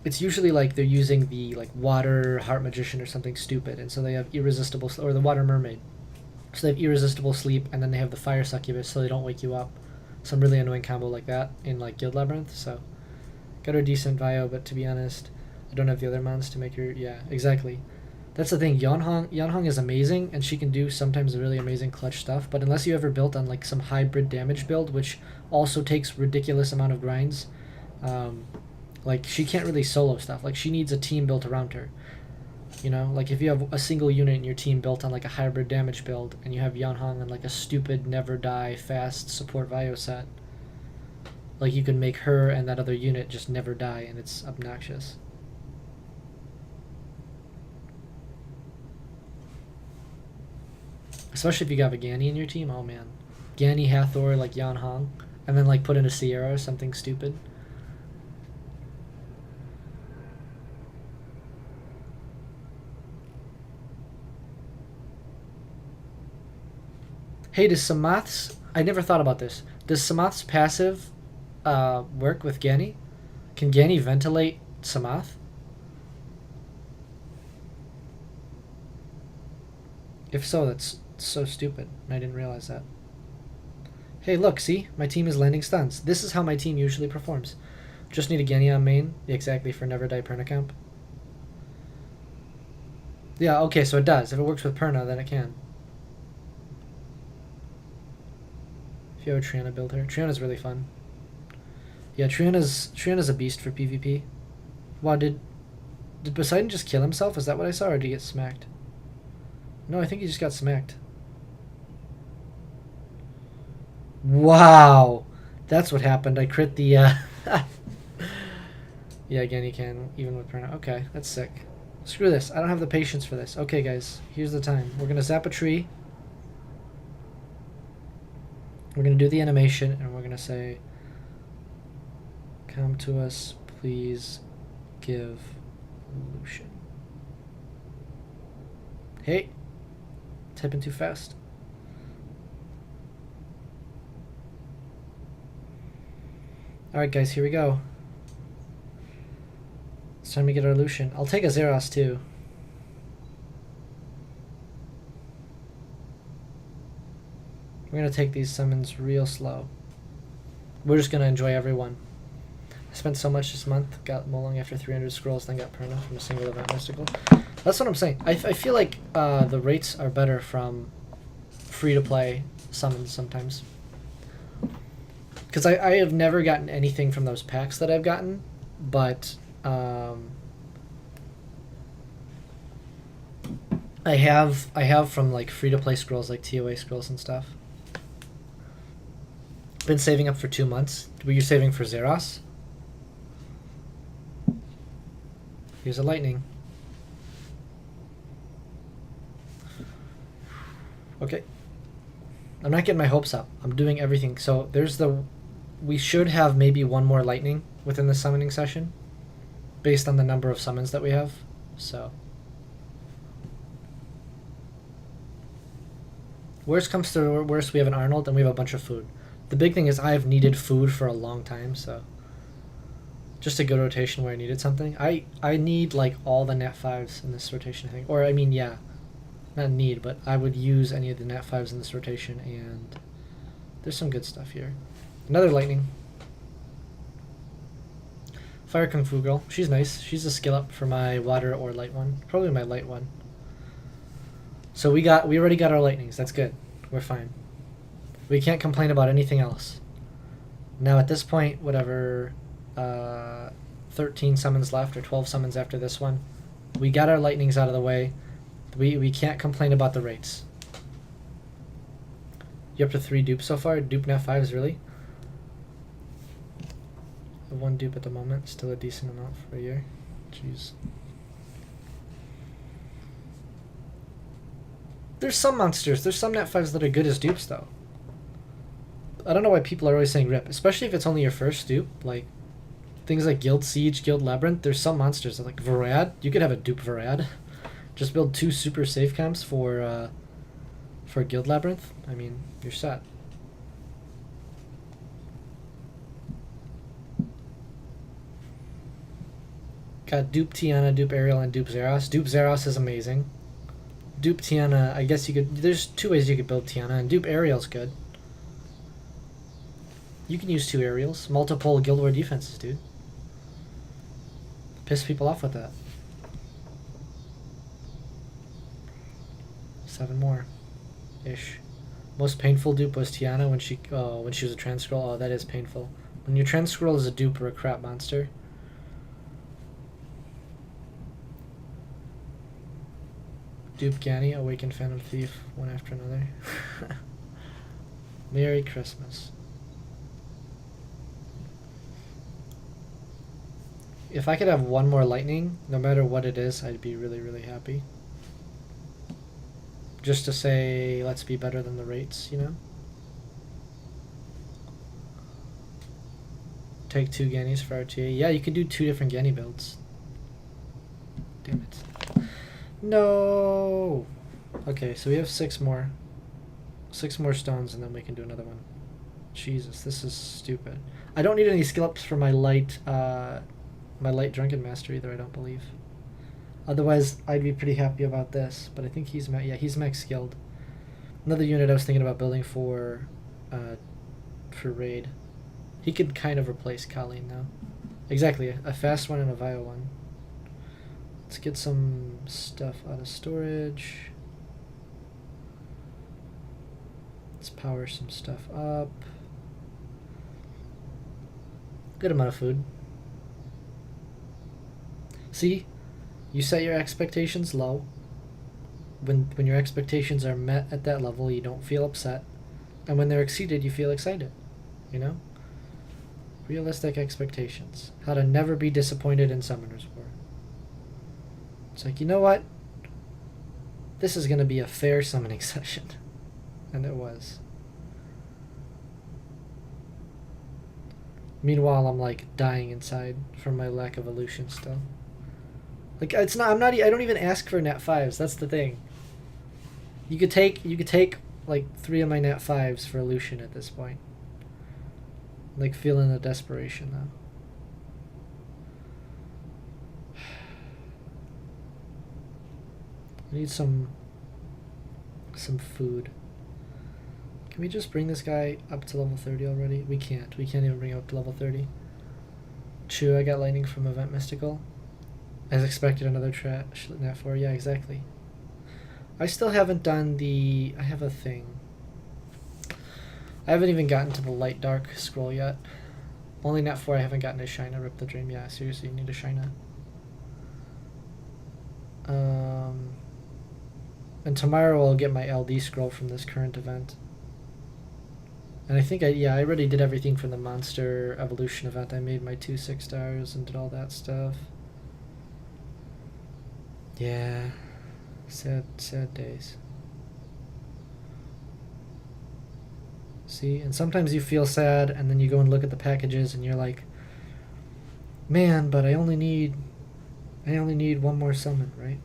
it's usually like they're using the like water heart magician or something stupid, and so they have irresistible, or the water mermaid. So they have irresistible sleep, and then they have the fire succubus, so they don't wake you up. Some really annoying combo like that in like Guild Labyrinth. So got her decent Vio, but to be honest, I don't have the other mons to make her. Yeah, exactly. That's the thing. Yanhong is amazing, and she can do sometimes really amazing clutch stuff. But unless you ever built on like some hybrid damage build, which also takes ridiculous amount of grinds, like she can't really solo stuff. Like she needs a team built around her. You know, like if you have a single unit in your team built on like a hybrid damage build, and you have Yanhong on like a stupid never die fast support Vio set, like you can make her and that other unit just never die, and it's obnoxious. Especially if you have a Ganny in your team, oh man. Ganny, Hathor, like Yanhong, and then like put in a Sierra or something stupid. Hey, does Samath's... I never thought about this. Does Samath's passive work with Ganny? Can Ganny ventilate Samath? If so, that's so stupid, and I didn't realize that. Hey, look, see? My team is landing stuns. This is how my team usually performs. Just need a Ganny on main, exactly, for Never Die Perna-Camp. Yeah, okay, so it does. If it works with Perna, then it can. If you have a Triana, build her. Triana's really fun. Yeah, Triana's a beast for PvP. Wow, did Poseidon just kill himself? Is that what I saw, or did he get smacked? No, I think he just got smacked. Wow! That's what happened. I crit the, Yeah, again, he can, even with Perna. Okay, that's sick. Screw this. I don't have the patience for this. Okay, guys, here's the time. We're gonna zap a tree. We're gonna do the animation, and we're gonna say, come to us, please give Lushen. Hey! Typing too fast. Alright guys, here we go. It's time to get our Lushen. I'll take a Zeros too. We're going to take these summons real slow. We're just going to enjoy every one. I spent so much this month, got Molong after 300 scrolls, then got Perna from a single event mystical. That's what I'm saying. I feel like the rates are better from free-to-play summons sometimes. Because I have never gotten anything from those packs that I've gotten, but I have from like free-to-play scrolls like TOA scrolls and stuff. Been saving up for 2 months. Were you saving for Zeros? Here's a lightning. Okay. I'm not getting my hopes up. I'm doing everything. So there's the... We should have maybe one more lightning within the summoning session, based on the number of summons that we have. So... Worst comes to worst, we have an Arnold and we have a bunch of food. The big thing is I've needed food for a long time, so... Just a good rotation where I needed something. I need like all the nat 5s in this rotation thing. Or I mean, yeah. not need, but I would use any of the nat 5s in this rotation, and there's some good stuff here. Another lightning. Fire Kung Fu Girl. She's nice. She's a skill up for my water or light one. Probably my light one. So we already got our lightnings. That's good. We're fine. We can't complain about anything else. Now at this point, whatever 13 summons left or 12 summons after this one, we got our lightnings out of the way. We can't complain about the rates. You up to 3 dupes so far? Dupe nat 5s, really? 1 dupe at the moment, still a decent amount for a year. Jeez. There's some monsters, there's some nat 5s that are good as dupes though. I don't know why people are always saying rip, especially if it's only your first dupe. Like things like Guild Siege, Guild Labyrinth, there's some monsters that, like Varad, you could have a dupe Varad. Just build 2 super safe camps for Guild Labyrinth. I mean, you're set. Got dupe Tiana, dupe Ariel, and dupe Zeros. Dupe Zeros is amazing. Dupe Tiana, I guess you could... There's 2 ways you could build Tiana, and dupe Ariel's good. You can use 2 Ariels. Multiple Guild War defenses, dude. Piss people off with that. 7 more. Ish. Most painful dupe was Tiana when she was a trans scroll. Oh, that is painful. When your trans scroll is a dupe or a crap monster. Dupe Ganny, Awakened Phantom Thief, one after another. Merry Christmas. If I could have 1 more lightning, no matter what it is, I'd be really, really happy. Just to say, let's be better than the rates, you know? Take 2 Gannys for RTA. Yeah, you could do 2 different Ganny builds. Damn it. No! Okay, so we have 6 more. 6 more stones, and then we can do another one. Jesus, this is stupid. I don't need any skill ups for my light Drunken Master either, I don't believe. Otherwise, I'd be pretty happy about this, but I think he's max skilled. Another unit I was thinking about building for raid. He could kind of replace Colleen now. Exactly, a fast one and a vile one. Let's get some stuff out of storage. Let's power some stuff up. Good amount of food. See? You set your expectations low. When your expectations are met at that level, you don't feel upset. And when they're exceeded, you feel excited. You know? Realistic expectations. How to never be disappointed in Summoner's War. It's like, you know what? This is going to be a fair summoning session. And it was. Meanwhile, I'm like dying inside from my lack of Lushen still. Like it's not. I don't even ask for nat 5s. That's the thing. You could take like 3 of my nat 5s for Lushen at this point. Like feeling the desperation though. I need some food. Can we just bring this guy up to level 30 already? We can't. We can't even bring him up to level 30. Chew, I got lightning from Event Mystical. As expected, another nat 4. Yeah, exactly. I still haven't done the... I have a thing. I haven't even gotten to the light dark scroll yet. Only nat 4 I haven't gotten is Shina, Rip the Dream. Yeah, seriously, you need a Shina. And tomorrow I'll get my LD scroll from this current event. And I think I already did everything from the Monster Evolution event. I made my 2 6-stars and did all that stuff. Yeah, sad days. See, and sometimes you feel sad, and then you go and look at the packages, and you're like, man, but I only need 1 more summon, right?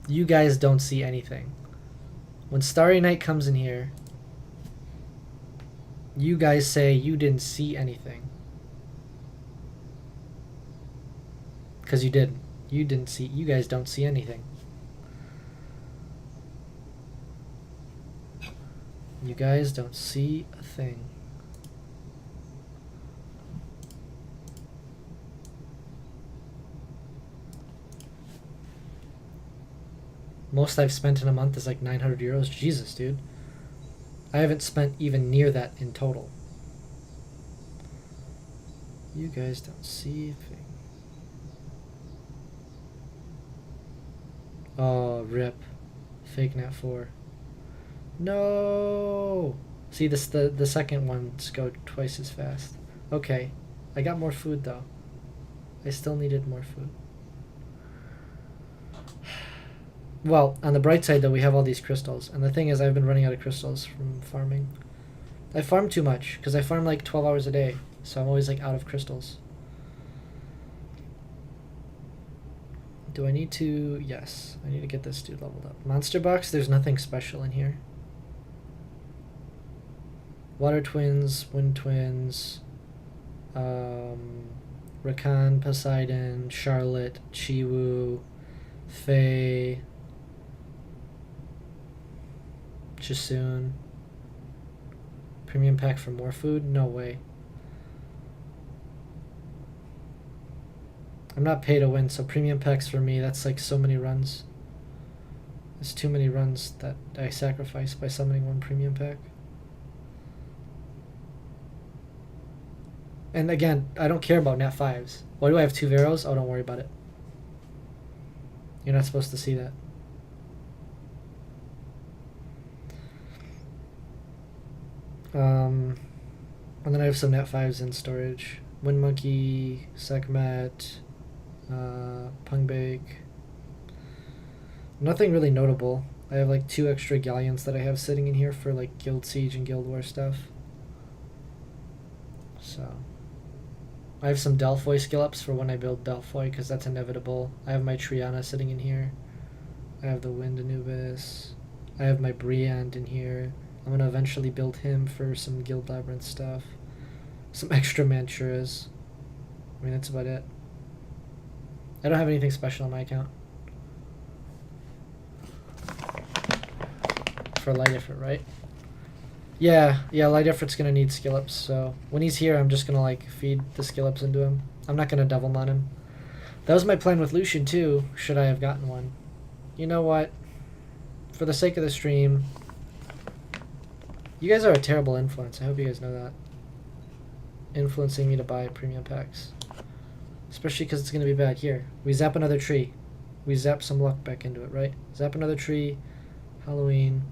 You guys don't see anything. When Starry Night comes in here, You guys say you didn't see anything. Because you didn't. You didn't see. You guys don't see anything. You guys don't see a thing. Most I've spent in a month is like 900 euros. Jesus, dude. I haven't spent even near that in total. You guys don't see a thing. Oh, rip. Fake Nat 4. No! See, this the second ones go twice as fast. Okay. I got more food, though. I still needed more food. Well, on the bright side, though, we have all these crystals. And the thing is, I've been running out of crystals from farming. I farm too much, because I farm like 12 hours a day. So I'm always like out of crystals. Do I need to? Yes. I need to get this dude leveled up. Monster box, there's nothing special in here. Water twins, wind twins, Rakan, Poseidon, Charlotte, Chiwu, Faye, Jisoon. Premium pack for more food? No way. I'm not pay to win, so premium packs for me, that's like so many runs. There's too many runs that I sacrifice by summoning one premium pack. And again, I don't care about Nat 5s. Why do I have 2 Veros? Oh, don't worry about it. You're not supposed to see that. And then I have some Nat 5s in storage. Wind Monkey, Sekhmet, Pungbake. Nothing really notable. I have like 2 extra galleons that I have sitting in here for like Guild Siege and Guild War stuff. So I have some Delphoy skill ups for when I build Delphoy, because that's inevitable. I have my Triana sitting in here. I have the Wind Anubis. I have my Briand in here. I'm going to eventually build him for some Guild Labyrinth stuff. Some extra Manturas. I mean, that's about it. I don't have anything special on my account. For light effort, right? Yeah, light effort's gonna need skill ups, so when he's here I'm just gonna like feed the skill ups into him. I'm not gonna double mon him. That was my plan with Lushen too, should I have gotten one. You know what? For the sake of the stream, you guys are a terrible influence. I hope you guys know that. Influencing me to buy premium packs. Especially because it's gonna be bad. Here, we zap another tree. We zap some luck back into it, right? Zap another tree. Halloween.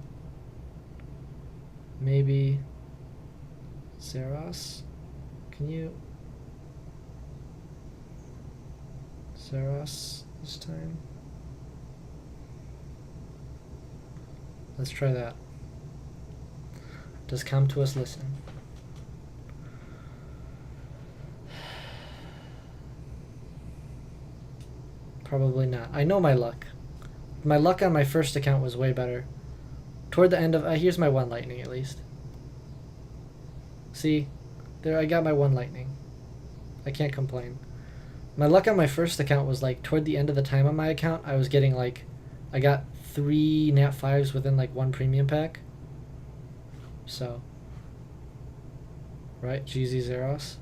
Maybe Zeros? Can you Zeros this time? Let's try that. Does come to us listen? Probably not. I know my luck. My luck on my first account was way better. Toward the end of... here's my 1 lightning, at least. See? There, I got my 1 lightning. I can't complain. My luck on my first account was, like, toward the end of the time on my account, I was getting, like... I got 3 Nat 5s within, like, 1 premium pack. So. Right? GZ Zeros.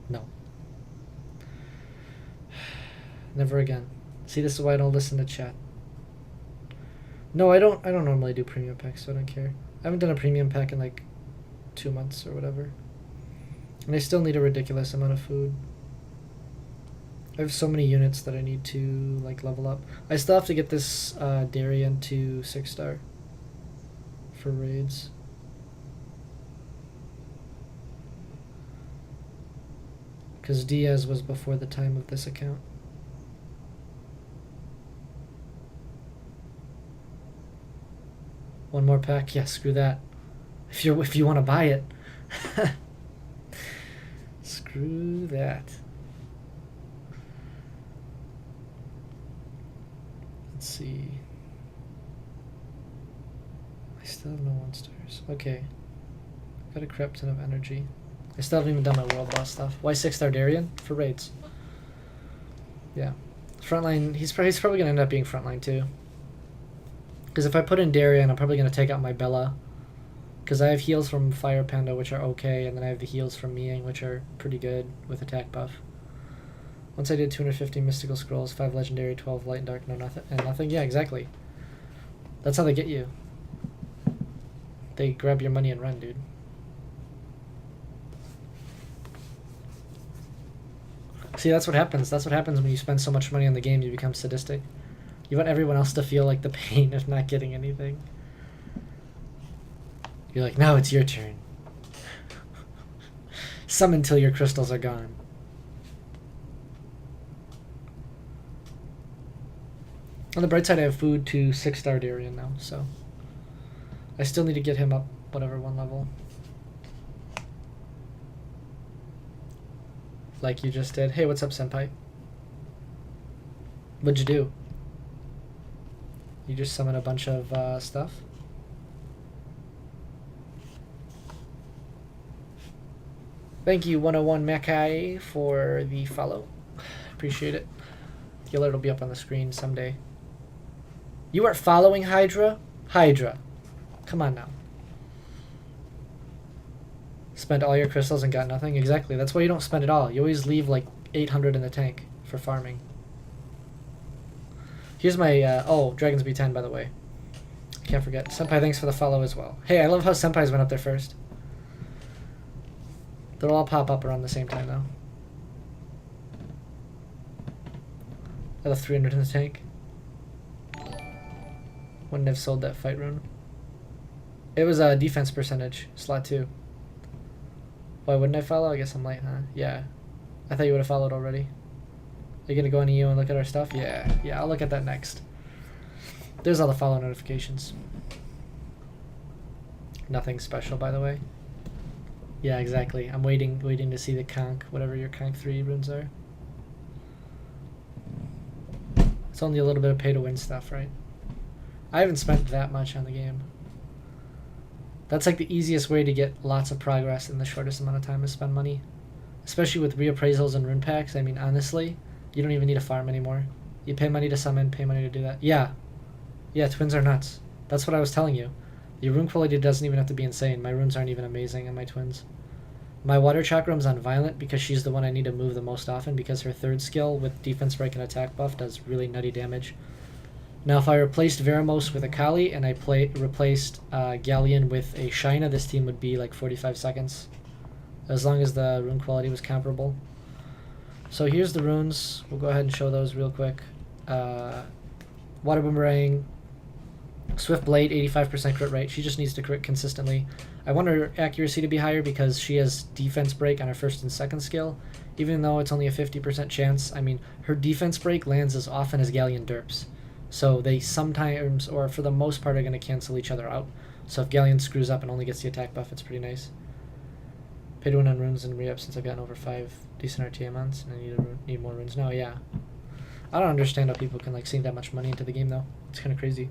No. Never again. See, this is why I don't listen to chat. No, I don't normally do premium packs, so I don't care. I haven't done a premium pack in like 2 months or whatever. And I still need a ridiculous amount of food. I have so many units that I need to like level up. I still have to get this Darien to 6-star for raids. Because Diaz was before the time of this account. One more pack? Yeah, screw that. If you want to buy it. Screw that. Let's see. I still have no 1 stars. Okay. Got a crap ton of energy. I still haven't even done my world boss stuff. Why 6-star Darien? For raids. Yeah. Frontline, he's probably going to end up being frontline too. Because if I put in Darien, I'm probably going to take out my Bella. Because I have heals from Fire Panda, which are okay, and then I have the heals from Miang, which are pretty good with attack buff. Once I did 250 mystical scrolls, 5 legendary, 12 light and dark, no nothing, and nothing. Yeah, exactly. That's how they get you. They grab your money and run, dude. See, that's what happens. That's what happens when you spend so much money on the game, you become sadistic. You want everyone else to feel like the pain of not getting anything. You're like, now it's your turn. Summon till your crystals are gone. On the bright side, I have food to 6-star Darien now, so I still need to get him up whatever 1 level. Like you just did. Hey, what's up, senpai? What'd you do? You just summon a bunch of stuff? Thank you, 101 Mackay, for the follow. Appreciate it. The alert will be up on the screen someday. You are following Hydra? Hydra. Come on now. Spent all your crystals and got nothing? Exactly. That's why you don't spend it all. You always leave like 800 in the tank for farming. Here's my... oh, Dragons B10, by the way. Can't forget. Senpai, thanks for the follow as well. Hey, I love how Senpais went up there first. They'll all pop up around the same time, though. I left 300 in the tank. Wouldn't have sold that fight rune. It was a defense percentage, slot 2. Why wouldn't I follow? I guess I'm late, huh? Yeah. I thought you would have followed already. Are you gonna go on EU and look at our stuff? Yeah. Yeah, I'll look at that next. There's all the follow notifications. Nothing special, by the way. Yeah, exactly. I'm waiting to see the conch, whatever your conch 3 runes are. It's only a little bit of pay to win stuff, right? I haven't spent that much on the game. That's like the easiest way to get lots of progress in the shortest amount of time is spend money. Especially with reappraisals and rune packs. I mean, honestly, you don't even need to farm anymore. You pay money to summon, pay money to do that. Yeah. Yeah, twins are nuts. That's what I was telling you. Your rune quality doesn't even have to be insane. My runes aren't even amazing on my twins. My water chakram's on Violent because she's the one I need to move the most often because her 3rd skill with defense break and attack buff does really nutty damage. Now if I replaced Veramos with a Kali and I replaced Galleon with a Shina, this team would be like 45 seconds. As long as the rune quality was comparable. So here's the runes. We'll go ahead and show those real quick. Water Boomerang, Swift Blade, 85% crit rate. She just needs to crit consistently. I want her accuracy to be higher because she has defense break on her 1st and 2nd skill. Even though it's only a 50% chance, I mean, her defense break lands as often as Galleon derps. So they sometimes, or for the most part, are going to cancel each other out. So if Galleon screws up and only gets the attack buff, it's pretty nice. Pay to win on runes and re-up since I've gotten over 5 decent RTA months and I need more runes now, yeah. I don't understand how people can like sink that much money into the game though. It's kind of crazy.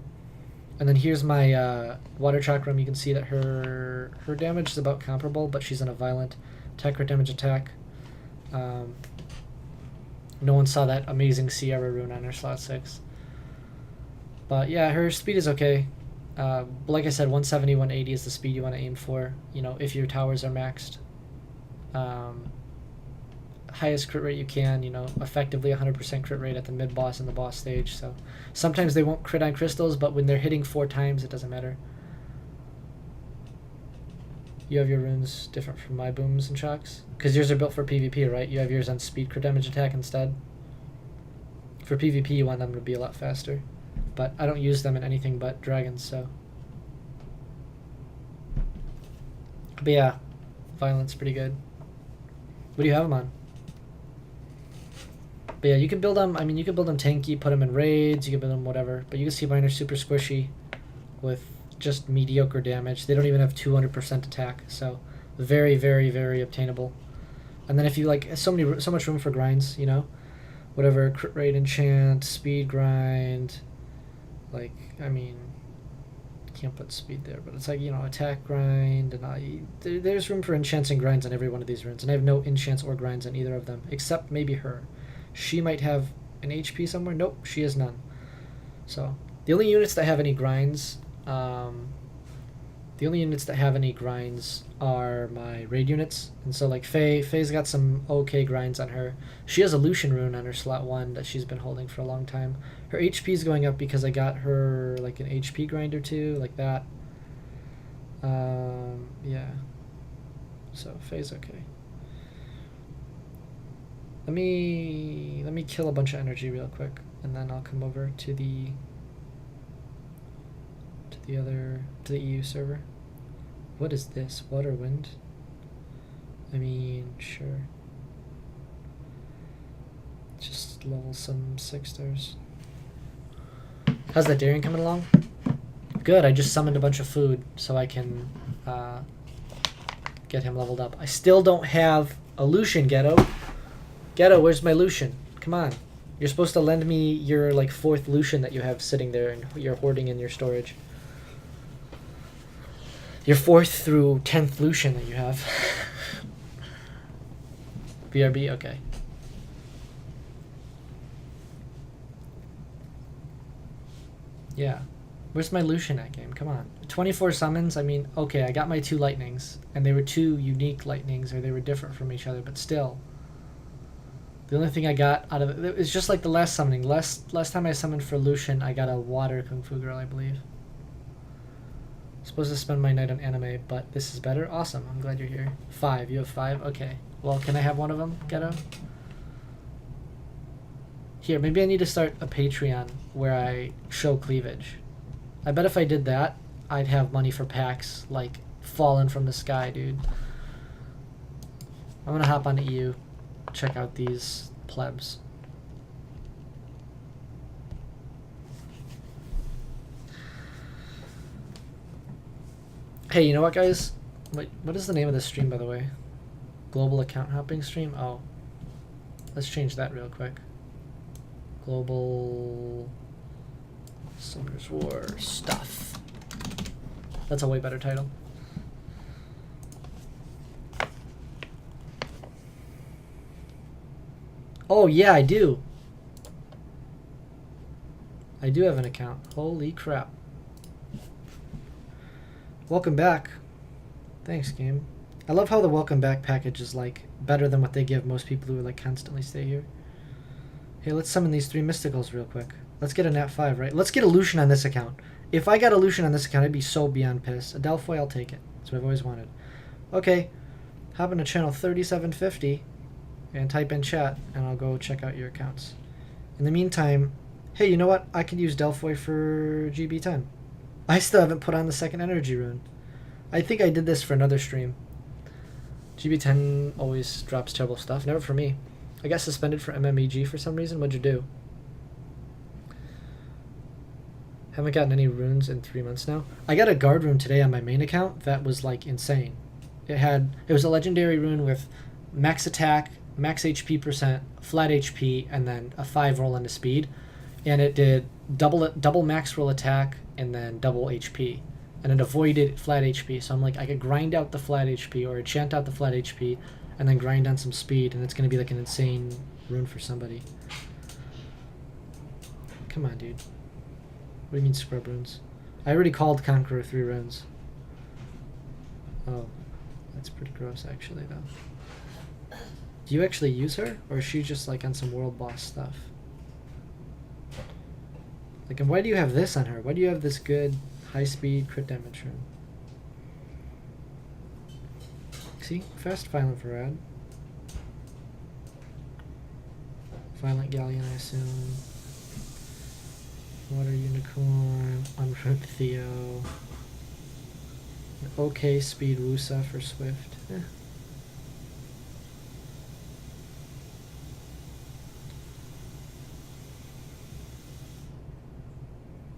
And then here's my water chakram. You can see that her damage is about comparable, but she's in a violent attack crit damage attack. No one saw that amazing Sierra rune on her slot 6. But yeah, her speed is okay. Like I said, 170, 180 is the speed you want to aim for, you know, if your towers are maxed. Highest crit rate you can, you know, effectively 100% crit rate at the mid-boss and the boss stage. So sometimes they won't crit on crystals, but when they're hitting 4 times, it doesn't matter. You have your runes different from my booms and shocks? Because yours are built for PvP, right? You have yours on speed crit damage attack instead. For PvP, you want them to be a lot faster. But I don't use them in anything but dragons, so. But yeah, violence pretty good. What do you have them on? But yeah, you can build them, I mean, you can build them tanky, put them in raids, you can build them whatever. But you can see mine are super squishy with just mediocre damage. They don't even have 200% attack, so very, very, very obtainable. And then if you like, so much room for grinds, you know? Whatever, crit rate enchant, speed grind, Like, I mean, can't put speed there, but it's like, you know, attack grind, and there's room for enchants and grinds on every one of these runes, and I have no enchants or grinds on either of them, except maybe her. She might have an HP somewhere. Nope, she has none. So the only units that have any grinds, are my raid units, and so like Faye's got some okay grinds on her. She has a Lushen rune on her slot 1 that she's been holding for a long time. Her HP is going up because I got her like an HP grind or two, like that. Yeah. So Faye's okay. Let me kill a bunch of energy real quick, and then I'll come over to the EU server. What is this? Water, wind? I mean, sure. Just level some 6-stars. How's that Darien coming along? Good, I just summoned a bunch of food so I can get him leveled up. I still don't have a Lushen, Ghetto. Ghetto, where's my Lushen? Come on. You're supposed to lend me your like 4th Lushen that you have sitting there and you're hoarding in your storage. Your 4th through 10th Lushen that you have. BRB, okay. Yeah. Where's my Lushen at game? Come on. 24 summons, I mean, okay, I got my 2 lightnings, and they were 2 unique lightnings, or they were different from each other, but still. The only thing I got out of it is just like the last summoning. Last time I summoned for Lushen, I got a water Kung Fu girl, I believe. Supposed to spend my night on anime, but this is better. Awesome, I'm glad you're here. 5, you have 5? Okay. Well, can I have one of them, Ghetto? Here, maybe I need to start a Patreon where I show cleavage. I bet if I did that, I'd have money for packs, like, falling from the sky, dude. I'm gonna hop onto EU, check out these plebs. Hey, you know what, guys? Wait, what is the name of this stream, by the way? Global account hopping stream? Oh. Let's change that real quick. Global Summer's War stuff. That's a way better title. Oh, yeah, I do. I do have an account. Holy crap. Welcome back. Thanks, game. I love how the welcome back package is like better than what they give most people who like constantly stay here. Hey, let's summon these 3 mysticals real quick. Let's get a nat 5, right? Let's get a Lushen on this account. If I got a Lushen on this account, I'd be so beyond pissed. A Delphoid, I'll take it. That's what I've always wanted. Okay, hop into channel 3750 and type in chat, and I'll go check out your accounts. In the meantime, hey, you know what? I could use Delphoid for GB10. I still haven't put on the 2nd energy rune. I think I did this for another stream. GB10 always drops terrible stuff. Never for me. I got suspended for MMEG for some reason. What'd you do? Haven't gotten any runes in 3 months now. I got a guard rune today on my main account that was like insane. It was a legendary rune with max attack, max HP percent, flat HP, and then a 5 roll into speed. And it did double max roll attack and then double HP. And it avoided flat HP. So I'm like, I could grind out the flat HP or enchant out the flat HP and then grind on some speed, and it's going to be like an insane rune for somebody. Come on, dude. What do you mean scrub runes? I already called Conqueror 3 runes. Oh, that's pretty gross actually though. Do you actually use her? Or is she just like on some world boss stuff? Like, and why do you have this on her? Why do you have this good high speed crit damage rune? See? Fast Violent Varad. Violent Galleon, I assume. Water Unicorn. Unroot Theo. An okay speed Wusa for Swift.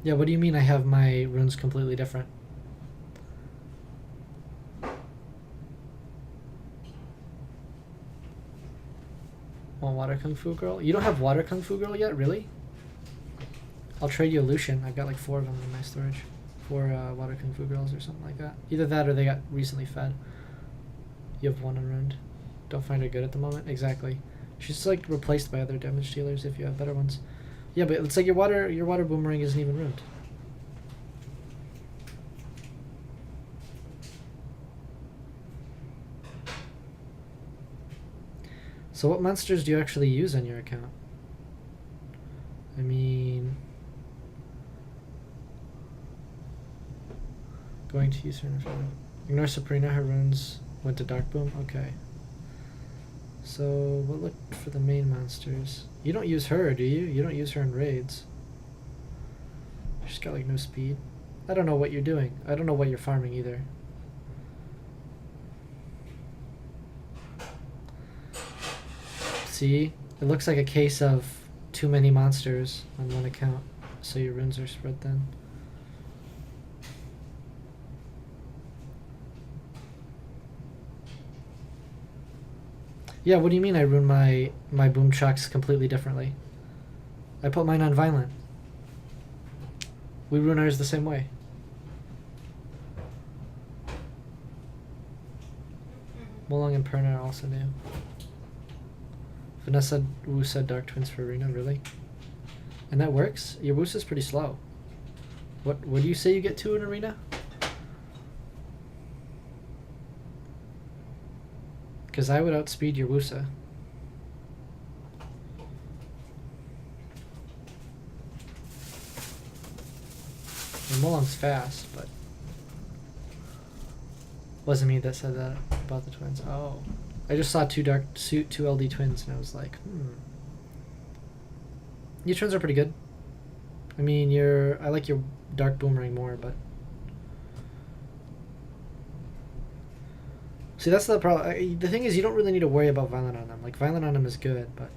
Yeah, what do you mean I have my runes completely different? Want Water Kung Fu Girl? You don't have Water Kung Fu Girl yet? Really? I'll trade you a Lushen. I've got like 4 of them in my storage. 4 Water Kung Fu girls or something like that. Either that or they got recently fed. You have 1 unruined. Don't find her good at the moment. Exactly. She's like replaced by other damage dealers if you have better ones. Yeah, but it's like your water boomerang isn't even ruined. So what monsters do you actually use on your account? I mean, going to use her in a photo. Ignore Sabrina, her runes went to Dark Boom. Okay. So we'll look for the main monsters. You don't use her, do you? You don't use her in raids. She's got like no speed. I don't know what you're doing. I don't know what you're farming either. See? It looks like a case of too many monsters on one account. So your runes are spread thin. Yeah, what do you mean I ruined my boom chucks completely differently? I put mine on violent. We ruin ours the same way. Molong and Perna are also new. Vanessa Wu said Dark Twins for Arena, really? And that works? Your Wusa's pretty slow. What do you say you get to in Arena? Because I would outspeed your Wusa. Molong's fast, but wasn't me that said that about the twins. Oh, I just saw two LD twins, and I was like, Your twins are pretty good. I mean, I like your Dark Boomerang more, but see, that's the problem. The thing is, you don't really need to worry about Violent on them. Like, Violent on them is good, but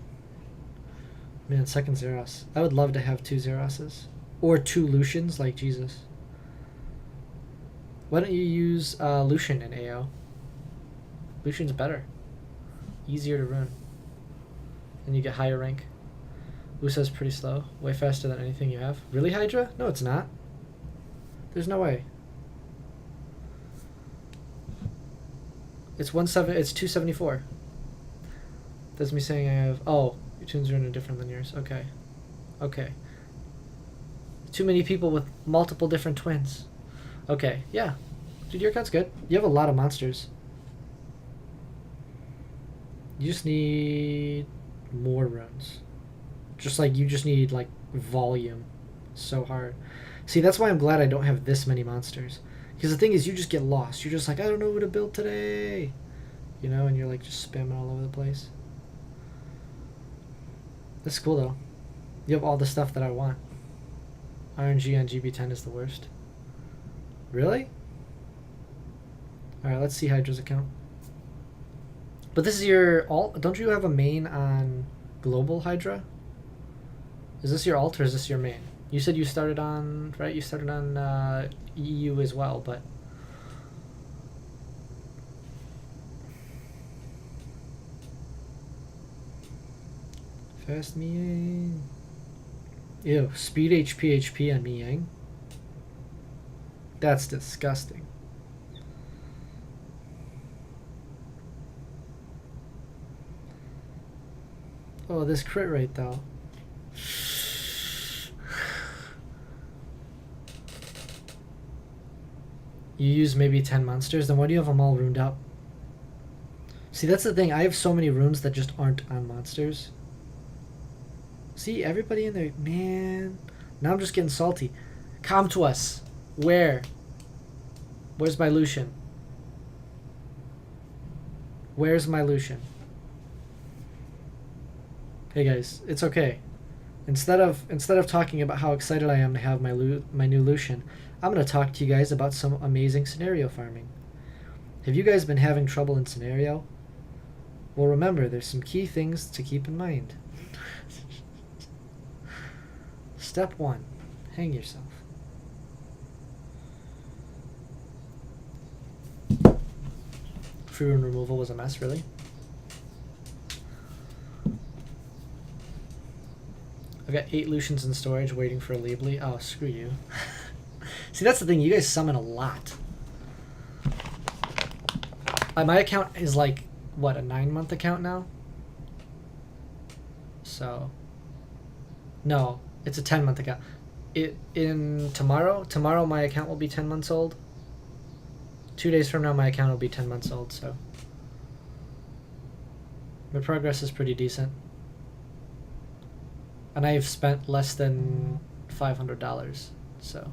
man, second Zeros. I would love to have 2 Zeroses. Or 2 Lushens, like Jesus. Why don't you use Lushen in AO? Lushen's better. Easier to run. And you get higher rank. Usa's pretty slow. Way faster than anything you have. Really, Hydra? No, it's not. There's no way. It's 274. That's me saying I have... Oh, your tunes are different than yours. Okay. Okay. Too many people with multiple different twins. Okay, yeah. Dude, your account's good. You have a lot of monsters. You just need more runes. Just like, you just need, like, volume. So hard. See, that's why I'm glad I don't have this many monsters. Because the thing is, you just get lost. You're just like, I don't know who to build today. You know, and you're like just spamming all over the place. That's cool, though. You have all the stuff that I want. RNG on GB10 is the worst. Really? Alright, let's see Hydra's account. But this is your alt? Don't you have a main on Global Hydra? Is this your alt or is this your main? You said you started on, right? You started on EU as well, but... Fast Miang. Ew, speed HP on Miang. That's disgusting. Oh, this crit rate though. You use maybe 10 monsters, then why do you have them all runed up? See, that's the thing. I have so many runes that just aren't on monsters. See, everybody in there, man. Now I'm just getting salty. Come to us. Where? Where's my Lushen? Where's my Lushen? Hey guys, it's okay. Instead of talking about how excited I am to have my new Lushen, I'm going to talk to you guys about some amazing scenario farming. Have you guys been having trouble in scenario? Well, remember, there's some key things to keep in mind. Step 1, hang yourself. Free rune removal was a mess, really? I've got 8 Lushens in storage waiting for a Labely. Oh, screw you. See, that's the thing. You guys summon a lot. My account is like, what, a 9-month account now? So, no, it's a 10-month account. Tomorrow my account will be 10 months old. 2 days from now my account will be 10 months old, so my progress is pretty decent. And I have spent less than $500, so.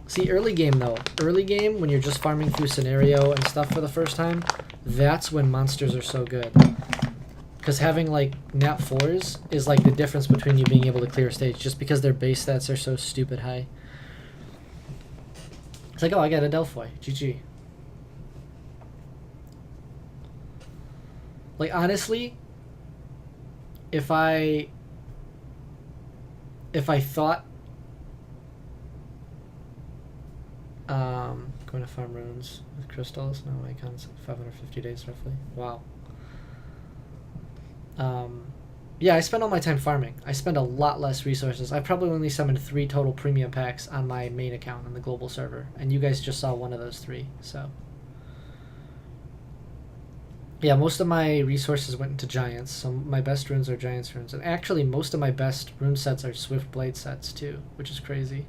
See, early game though. Early game, when you're just farming through scenario and stuff for the first time, that's when monsters are so good. Because having like nat 4s is like the difference between you being able to clear a stage, just because their base stats are so stupid high. It's like, oh, I got a Delphi. GG. Like, honestly, if I thought going to farm runes with crystals, no, my account's 550 days roughly. Wow. Yeah, I spend all my time farming. I spend a lot less resources. I've probably only summoned 3 total premium packs on my main account on the global server, and you guys just saw one of those 3, so. Yeah, most of my resources went into giants, so my best runes are giants runes. And actually, most of my best rune sets are swift blade sets, too, which is crazy.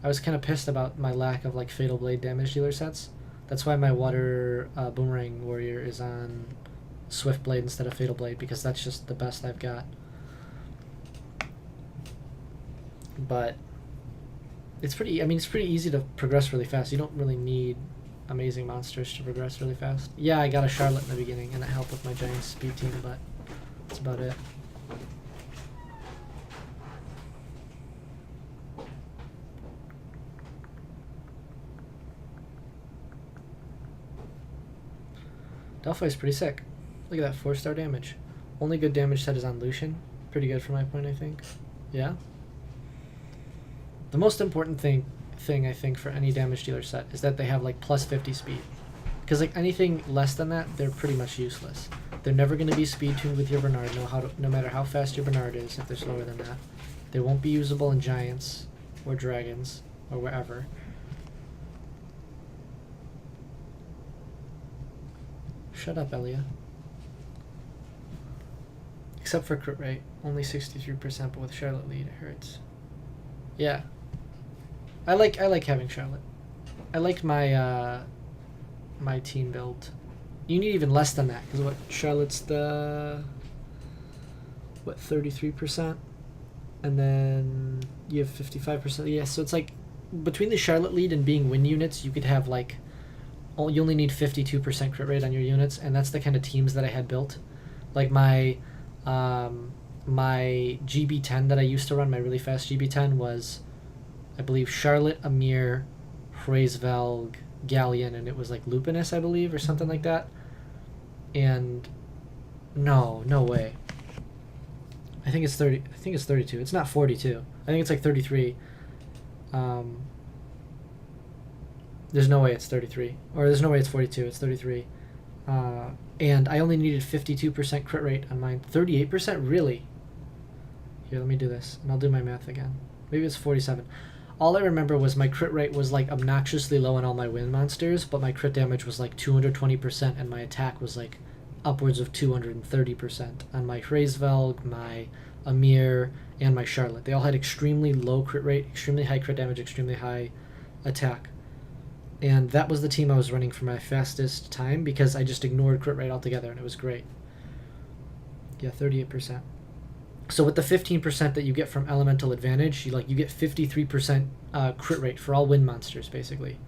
I was kind of pissed about my lack of, like, fatal blade damage dealer sets. That's why my water boomerang warrior is on swift blade instead of fatal blade, because that's just the best I've got. But it's pretty easy to progress really fast. You don't really need amazing monsters to progress really fast. Yeah, I got a Charlotte in the beginning, and it helped with my giant speed team, but that's about it. Delphi's pretty sick. Look at that, 4-star damage. Only good damage set is on Lushen. Pretty good for my point, I think. Yeah. The most important thing I think for any damage dealer set is that they have like plus 50 speed. Because like anything less than that, they're pretty much useless. They're never going to be speed tuned with your Bernard, no matter how fast your Bernard is, if they're slower than that. They won't be usable in giants or dragons or wherever. Shut up, Elia. Except for crit rate, only 63%, but with Charlotte lead, it hurts. Yeah. I like having Charlotte. I like my my team build. You need even less than that, because what, Charlotte's the 33%, and then you have 55%. Yeah, so it's like between the Charlotte lead and being win units, you could have like you only need 52% crit rate on your units, and that's the kind of teams that I had built. Like my my GB10 that I used to run, my really fast GB10 was, I believe, Charlotte, Amir, Hraesvelg, Galleon, and it was like Lupinus, I believe, or something like that. And no way. I think it's 30. I think it's 32. It's not 42. I think it's like 33. There's no way it's 33, or there's no way it's 42. It's 33. And I only needed 52% crit rate on mine. 38%, really? Here, let me do this, and I'll do my math again. Maybe it's 47. All I remember was my crit rate was like obnoxiously low on all my wind monsters, but my crit damage was like 220%, and my attack was like upwards of 230% on my Hraesvelg, my Amir, and my Charlotte. They all had extremely low crit rate, extremely high crit damage, extremely high attack. And that was the team I was running for my fastest time, because I just ignored crit rate altogether, and it was great. Yeah, 38%. So with the 15% that you get from Elemental Advantage, you get 53% crit rate for all wind monsters, basically.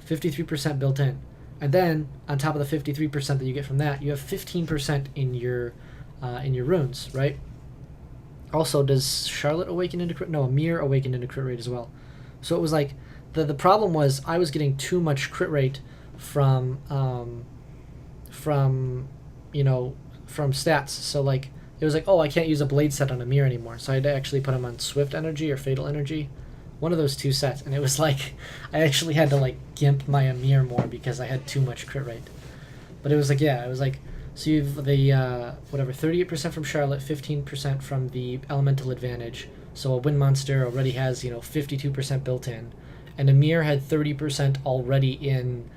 53% built in. And then, on top of the 53% that you get from that, you have 15% in your runes, right? Also, does Charlotte awaken into crit? No, Amir awakened into crit rate as well. So it was like, the problem was I was getting too much crit rate from stats. So like, it was like, oh, I can't use a blade set on Amir anymore, so I had to actually put him on Swift Energy or Fatal Energy, one of those two sets, and it was like, I actually had to like gimp my Amir more because I had too much crit rate. But it was like, yeah, it was like, So you have the whatever 38% from Charlotte, 15% from the elemental advantage. So a wind monster already has 52% built in, and Amir had 30% already in,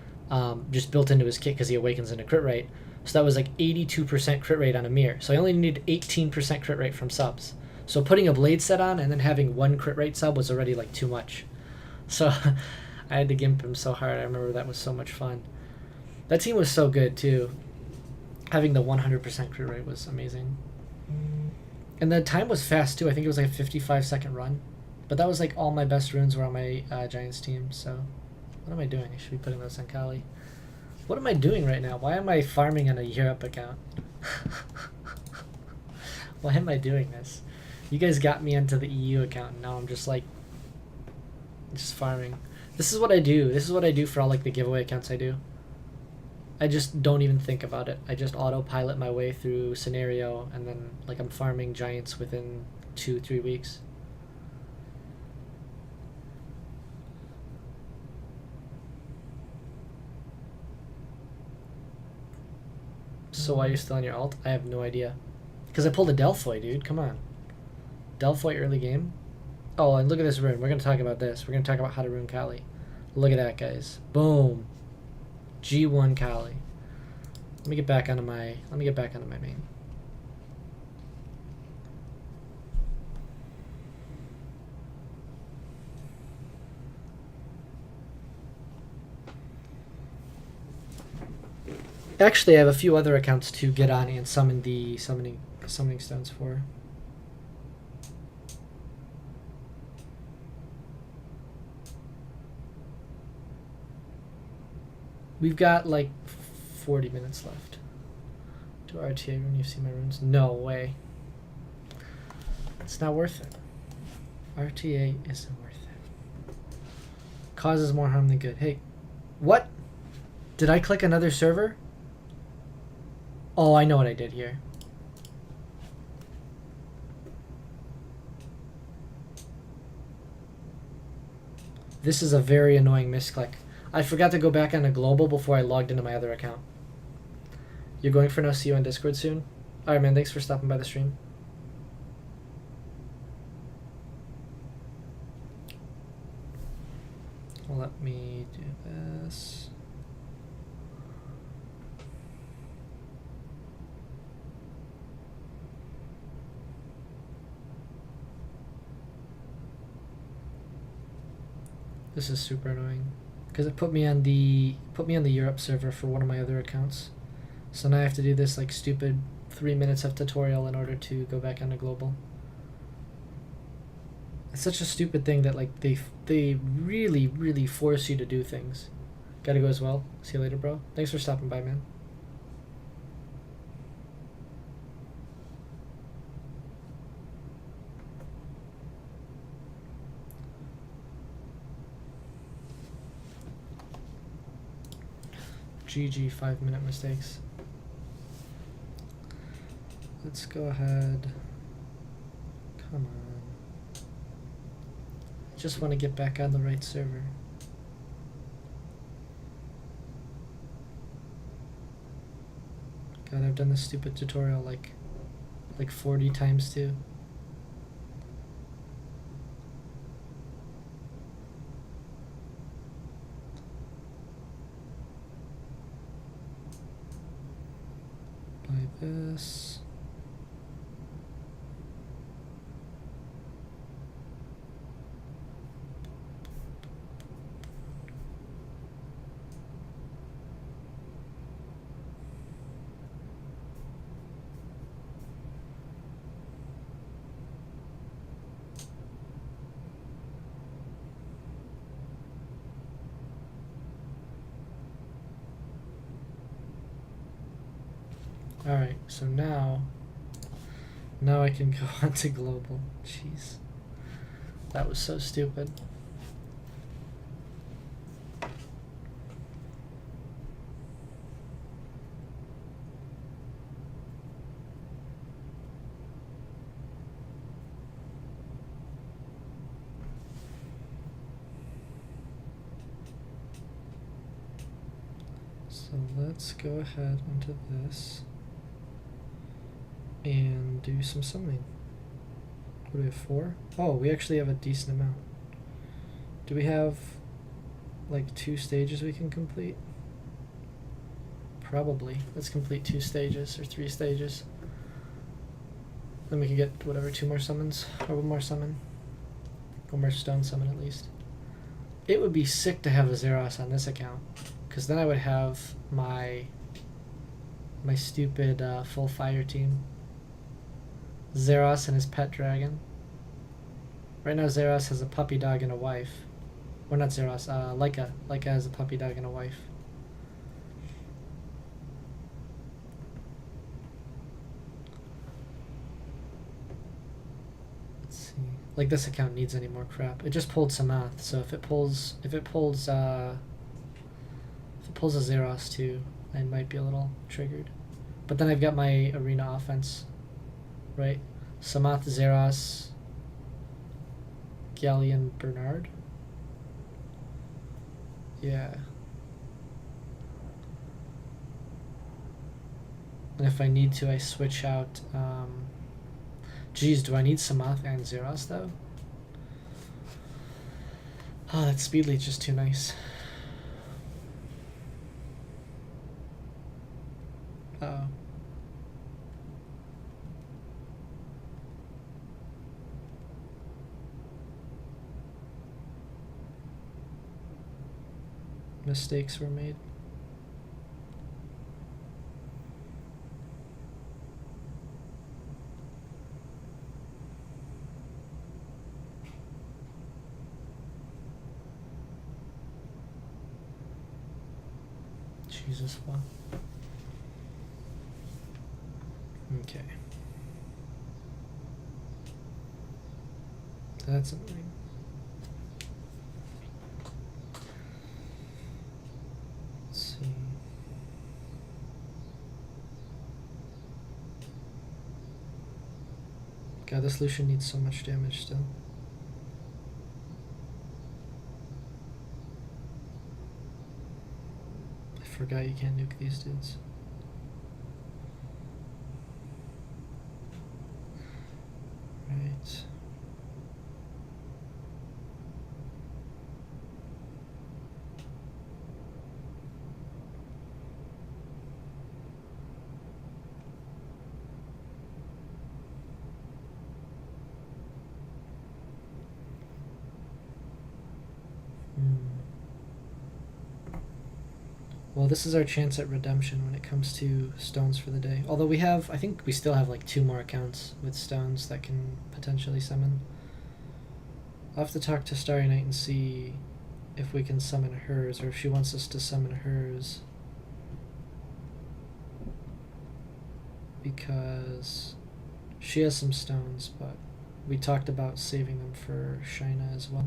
just built into his kit because he awakens in a crit rate. So that was like 82% crit rate on Amir. So I only needed 18% crit rate from subs. So putting a blade set on and then having one crit rate sub was already like too much. So I had to gimp him so hard. I remember that was so much fun. That team was so good too. Having the 100% crit rate was amazing. And the time was fast too. I think it was like a 55-second run. But that was like all my best runes were on my Giants team. So what am I doing? I should be putting those on Kali. What am I doing right now? Why am I farming on a Europe account? Why am I doing this? You guys got me into the EU account, and now I'm just like, just farming. This is what I do. This is what I do for all like the giveaway accounts I do. I just don't even think about it. I just autopilot my way through scenario, and then like I'm farming giants within 2-3 weeks. So why are you still on your alt? I have no idea. Because I pulled a Delphoid, dude. Come on. Delphoid early game. Oh, and look at this rune. We're going to talk about this. We're going to talk about how to rune Kali. Look at that, guys. Boom. G1 Kali. Let me get back onto my main. Actually, I have a few other accounts to get on and summon the summoning stones for. We've got like 40 minutes left. Do RTA when you see my runes? No way. It's not worth it. RTA isn't worth it. Causes more harm than good. Hey, what? Did I click another server? Oh, I know what I did here. This is a very annoying misclick. I forgot to go back on a global before I logged into my other account. You're going for no see you on Discord soon? Alright, man, thanks for stopping by the stream. Let me do this. This is super annoying because it put me on the Europe server for one of my other accounts. So now I have to do this like stupid 3 minutes of tutorial in order to go back onto global. It's such a stupid thing that like they really force you to do things. Gotta go as well. See you later, bro. Thanks for stopping by, man. GG 5-minute mistakes. Let's go ahead. Come on. Just want to get back on the right server. God, I've done this stupid tutorial like 40 times too. Buy this. Alright, so now I can go on to global. Jeez. That was so stupid. So let's go ahead into this. and do some summoning. What do we have, 4? Oh, we actually have a decent amount. Do we have like 2 stages we can complete? Probably. Let's complete 2 stages or 3 stages. Then we can get whatever, 2 more summons or 1 more summon. 1 more stone summon at least. It would be sick to have a Zeros on this account, because then I would have my stupid full fire team. Zeros and his pet dragon. Right now Zeros has a puppy dog and a wife. Or not Zeros, Leica. Leica has a puppy dog and a wife. Let's see. Like, this account needs any more crap. It just pulled Samath, so if it pulls a Zeros too, I might be a little triggered. But then I've got my arena offense, right? Samath, Zeros, Galleon, Bernard. Yeah. And if I need to, I switch out. Geez, do I need Samath and Zeros though? Oh, that speed lead's just too nice. Uh-oh. Mistakes were made. Jesus, wow. Okay. That's annoying. Let's see. God, this Lushen needs so much damage still. I forgot you can't nuke these dudes. Right. Well, this is our chance at redemption when it comes to stones for the day. Although we have, I think we still have like 2 more accounts with stones that can potentially summon. I'll have to talk to Starry Night and see if we can summon hers, or if she wants us to summon hers. Because she has some stones, but we talked about saving them for Shaina as well.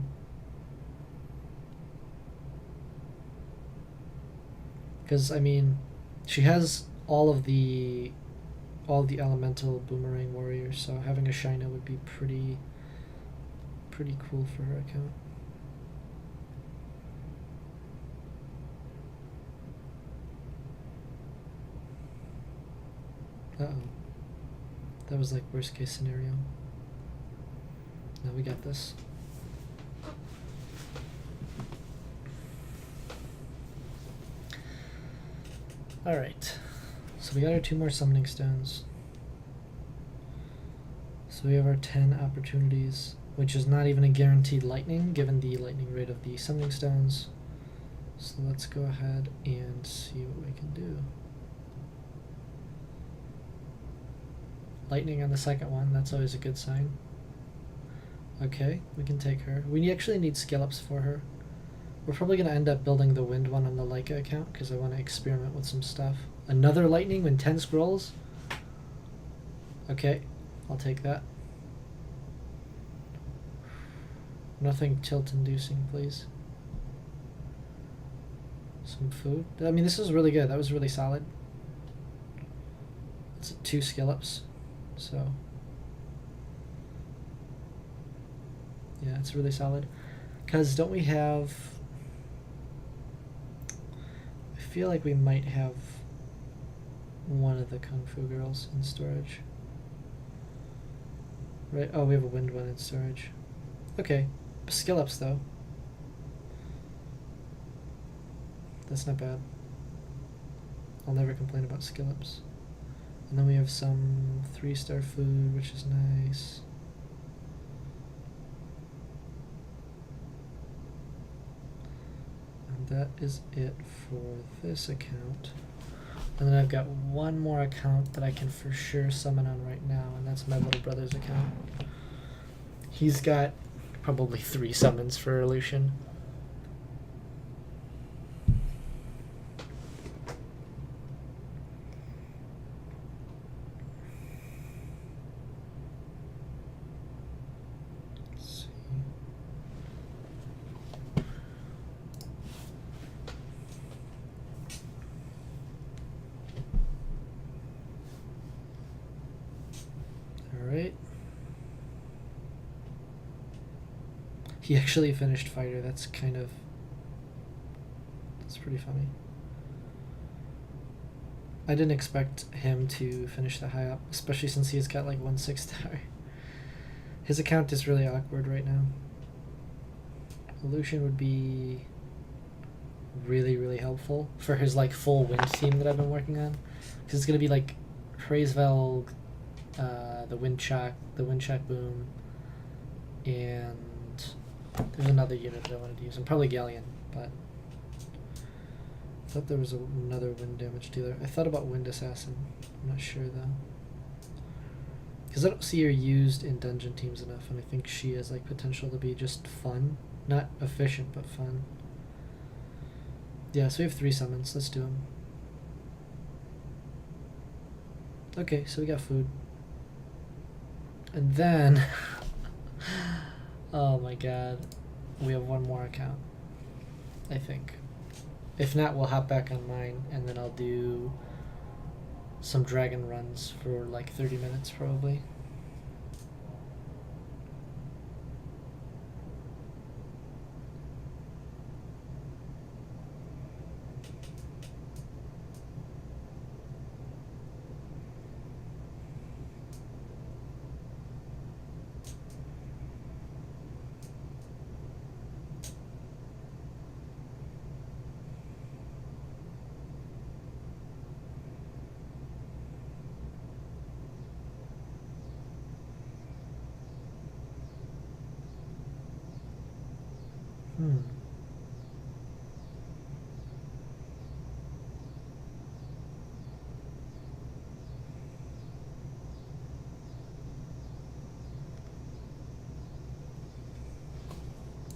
Because, I mean, she has all the elemental boomerang warriors, so having a Shaina would be pretty cool for her account. Uh-oh. That was like worst case scenario. No, we got this. Alright, so we got our 2 more summoning stones. So we have our 10 opportunities, which is not even a guaranteed lightning, given the lightning rate of the summoning stones. So let's go ahead and see what we can do. Lightning on the second one, that's always a good sign. Okay, we can take her. We actually need skill ups for her. We're probably going to end up building the wind one on the Leica account because I want to experiment with some stuff. Another lightning with 10 scrolls? Okay, I'll take that. Nothing tilt-inducing, please. Some food. I mean, this is really good. That was really solid. It's 2 skill ups, so yeah, it's really solid. Because don't we have... I feel like we might have one of the Kung Fu girls in storage. Right. Oh, we have a wind one in storage. Okay. Skill ups though. That's not bad. I'll never complain about skill ups. And then we have some 3-star food, which is nice. And that is it for this account. And then I've got one more account that I can for sure summon on right now, and that's my little brother's account. He's got probably 3 summons for Lushen. Alright. He actually finished fighter. That's pretty funny. I didn't expect him to finish that high up, especially since he's got like 1 6-star. His account is really awkward right now. Lushen would be really, really helpful for his like full wind team that I've been working on. Because it's going to be like Hraesvelg, the Wind Shock Boom, and there's another unit that I wanted to use. And probably Galleon, but I thought there was another wind damage dealer. I thought about Wind Assassin. I'm not sure though. Because I don't see her used in dungeon teams enough, and I think she has like potential to be just fun. Not efficient, but fun. Yeah, so we have 3 summons. Let's do them. Okay, so we got food. And then, oh my god, we have one more account, I think. If not, we'll hop back on mine, and then I'll do some dragon runs for like 30 minutes probably.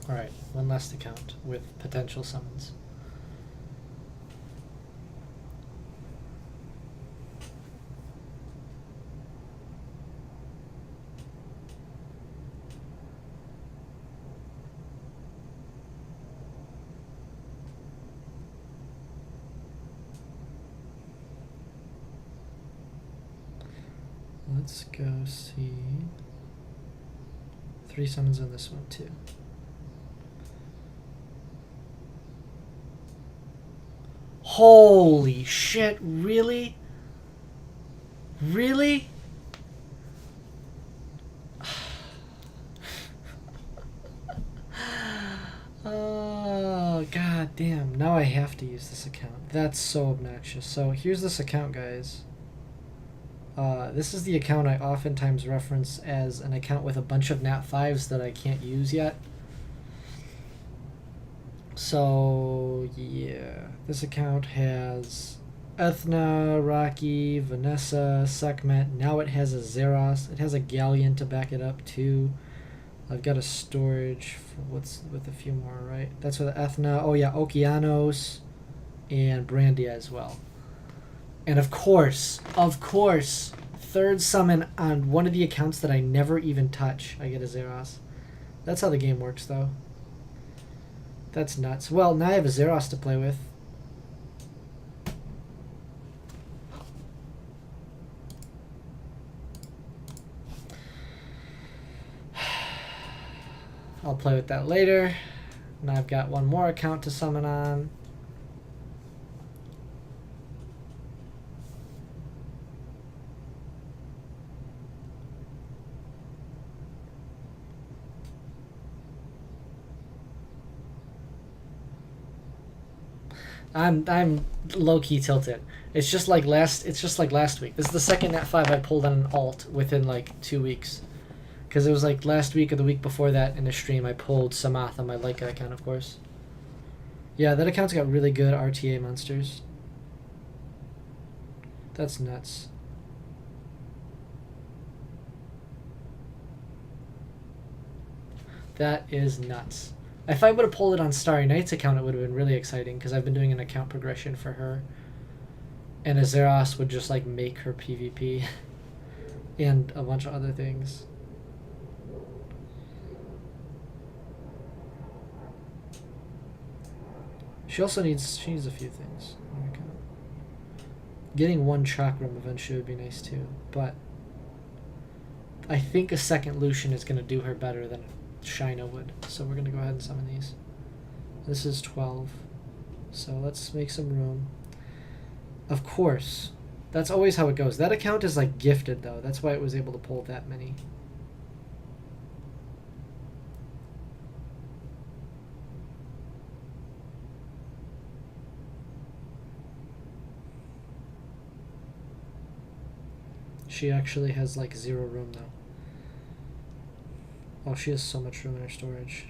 Alright, one last account with potential summons. Let's go see. 3 summons on this one too. Holy shit, really? Really? Oh, god damn. Now I have to use this account. That's so obnoxious. So here's this account, guys. This is the account I oftentimes reference as an account with a bunch of nat 5s that I can't use yet. So, yeah. This account has Ethna, Rocky, Vanessa, Sekhmet. Now it has a Zeros. It has a Galleon to back it up, too. I've got a storage for what's with a few more, right? That's with Ethna. Oh, yeah, Okeanos and Brandia as well. And of course, 3rd summon on one of the accounts that I never even touch, I get a Zeros. That's how the game works, though. That's nuts. Well, now I have a Zeros to play with. I'll play with that later. Now I've got one more account to summon on. I'm low key tilted. It's just like last week. This is the second Nat 5 I pulled on an alt within like 2 weeks. Because it was like last week or the week before that in a stream I pulled Samath on my Leica account, of course. Yeah, that account's got really good RTA monsters. That's nuts. That is nuts. If I would have pulled it on Starry Night's account, it would have been really exciting because I've been doing an account progression for her. And Azeros would just like make her PvP and a bunch of other things. She also needs a few things. Getting one chakram eventually would be nice too, but I think a second Lushen is going to do her better than Shina would. So we're going to go ahead and summon these. This is 12. So let's make some room. Of course. That's always how it goes. That account is like gifted though. That's why it was able to pull that many. She actually has like 0 room though. Oh, she has so much room in her storage.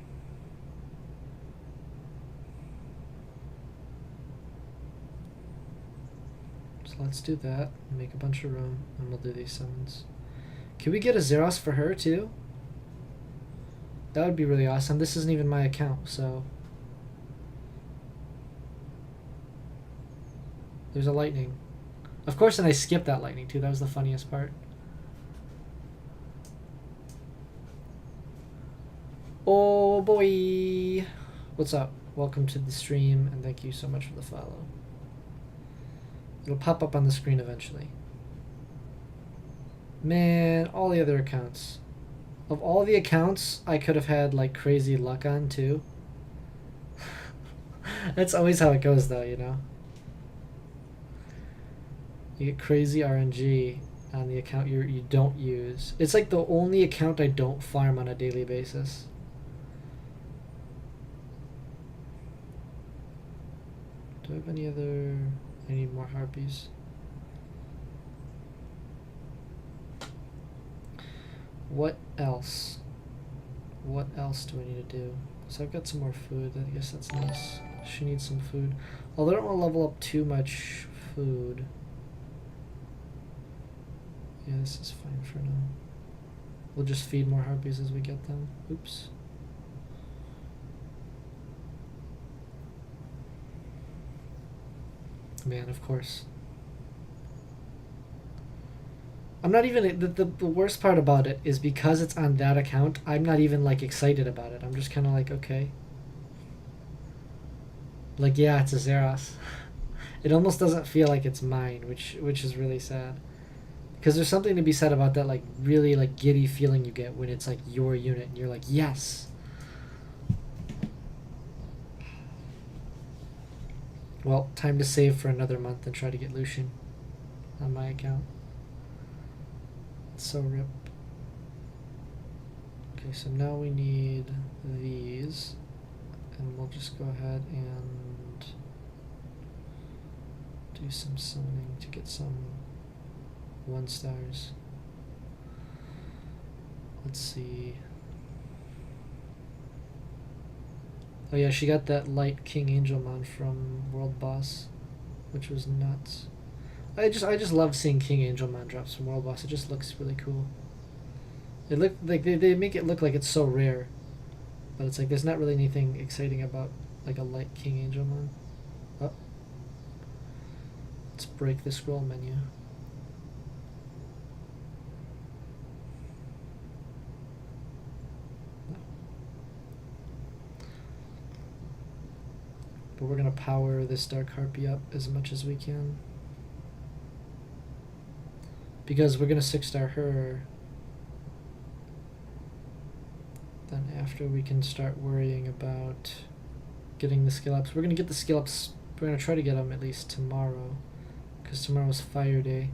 So let's do that, make a bunch of room, and we'll do these summons. Can we get a Zeros for her too? That would be really awesome. This isn't even my account, so... There's a lightning. Of course, and I skipped that lightning too. That was the funniest part. Oh boy! What's up? Welcome to the stream, and thank you so much for the follow. It'll pop up on the screen eventually. Man, all the other accounts. Of all the accounts I could have had like crazy luck on too. That's always how it goes though, you know? You get crazy RNG on the account you don't use. It's like the only account I don't farm on a daily basis. Do I have any other... I need more harpies. What else? What else do I need to do? So I've got some more food. I guess that's nice. She needs some food. Although I don't want to level up too much food. Yeah, this is fine for now. We'll just feed more harpies as we get them. Oops. Man, of course. I'm not even... The worst part about it is because it's on that account, I'm not even, like, excited about it. I'm just kind of like, okay. Like, yeah, it's a Zeros. It almost doesn't feel like it's mine, which is really sad. Because there's something to be said about that, like, really, like, giddy feeling you get when it's, like, your unit. And you're like, yes! Well, time to save for another month and try to get Lushen on my account. It's so rip. Okay, so now we need these. And we'll just go ahead and do some summoning to get some 1 stars. Let's see. Oh yeah, she got that light King Angelmon from World Boss, which was nuts. I just love seeing King Angelmon drops from World Boss. It just looks really cool. It look like they make it look like it's so rare, but it's like there's not really anything exciting about like a light King Angelmon. Oh, let's break the scroll menu. But we're gonna power this Dark Harpy up as much as we can. Because we're gonna 6-star her. Then after we can start worrying about getting the skill ups. We're gonna get the skill ups, we're gonna try to get them at least tomorrow. Because tomorrow's Fire Day.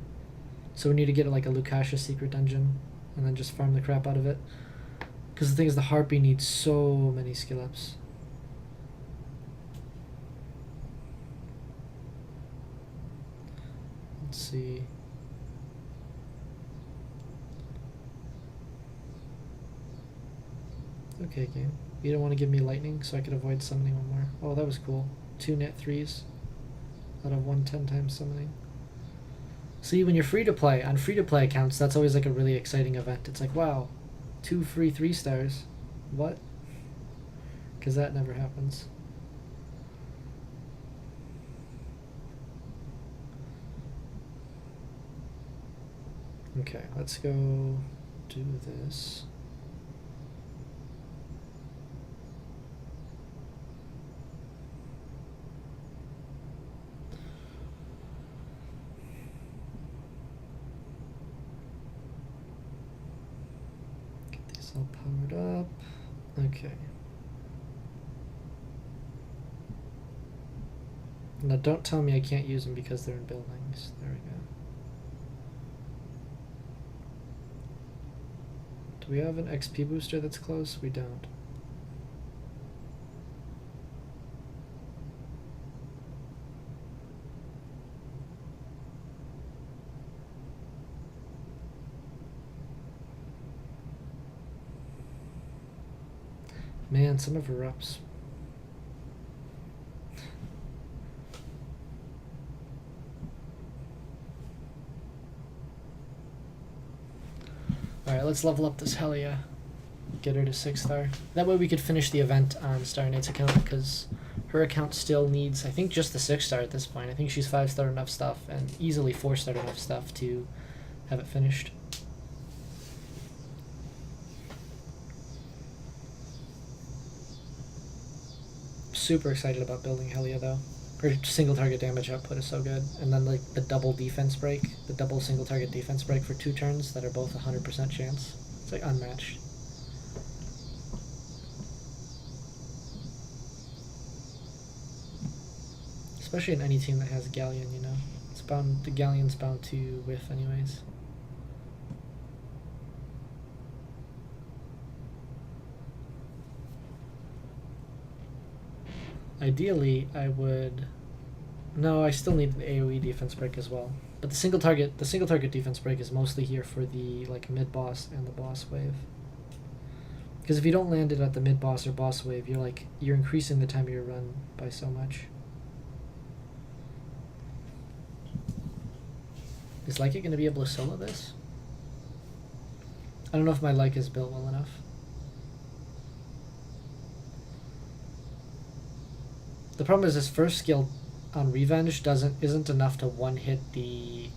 So we need to get like a Lukasha secret dungeon and then just farm the crap out of it. Because the thing is, the Harpy needs so many skill ups. Let's see. Okay, game. You don't want to give me lightning so I could avoid summoning one more. Oh, that was cool. 2 net 3s out of 1 10-time summoning. See, when you're free to play, on free to play accounts, that's always like a really exciting event. It's like, wow, 2 free 3-stars. What? Because that never happens. Okay, let's go do this. Get these all powered up. Okay. Now don't tell me I can't use them because they're in buildings. There we go. Do we have an XP booster that's close? We don't. Man, some of her reps. Alright, let's level up this Helia. Get her to 6-star. That way we could finish the event on Star Knight's account, because her account still needs, I think, just the 6-star at this point. I think she's 5-star enough stuff, and easily 4-star enough stuff to have it finished. Super excited about building Helia, though. Her single target damage output is so good. And then like the double defense break, the double single target defense break for 2 turns that are both 100% chance. It's like unmatched. Especially in any team that has Galleon, you know. It's bound, the Galleon's bound to whiff anyways. Ideally, I would... No, I still need the AoE defense break as well. But the single target defense break is mostly here for the like mid-boss and the boss wave. Because if you don't land it at the mid-boss or boss wave, you're increasing the time of your run by so much. Is Leica going to be able to solo this? I don't know if my Leica is built well enough. The problem is his first skill on Revenge isn't enough to one-hit the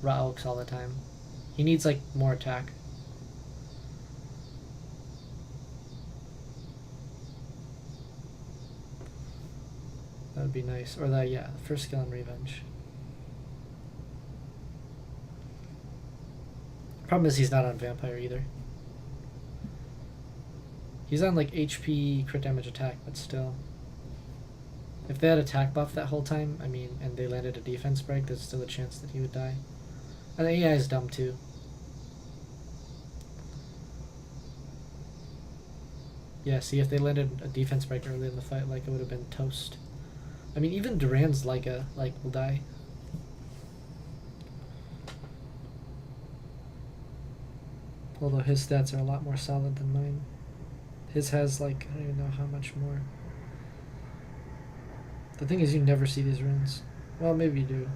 Raux all the time. He needs like more attack. That would be nice. Or that, yeah, first skill on Revenge. Problem is he's not on Vampire either. He's on like HP, crit damage, attack, but still. If they had attack buff that whole time, I mean, and they landed a defense break, there's still a chance that he would die. And the AI is dumb too. Yeah, see, if they landed a defense break early in the fight, like, it would have been toast. I mean, even Duran's Leica, like, will die. Although his stats are a lot more solid than mine. His has, like, I don't even know how much more. The thing is, you never see these runes. Well, maybe you do.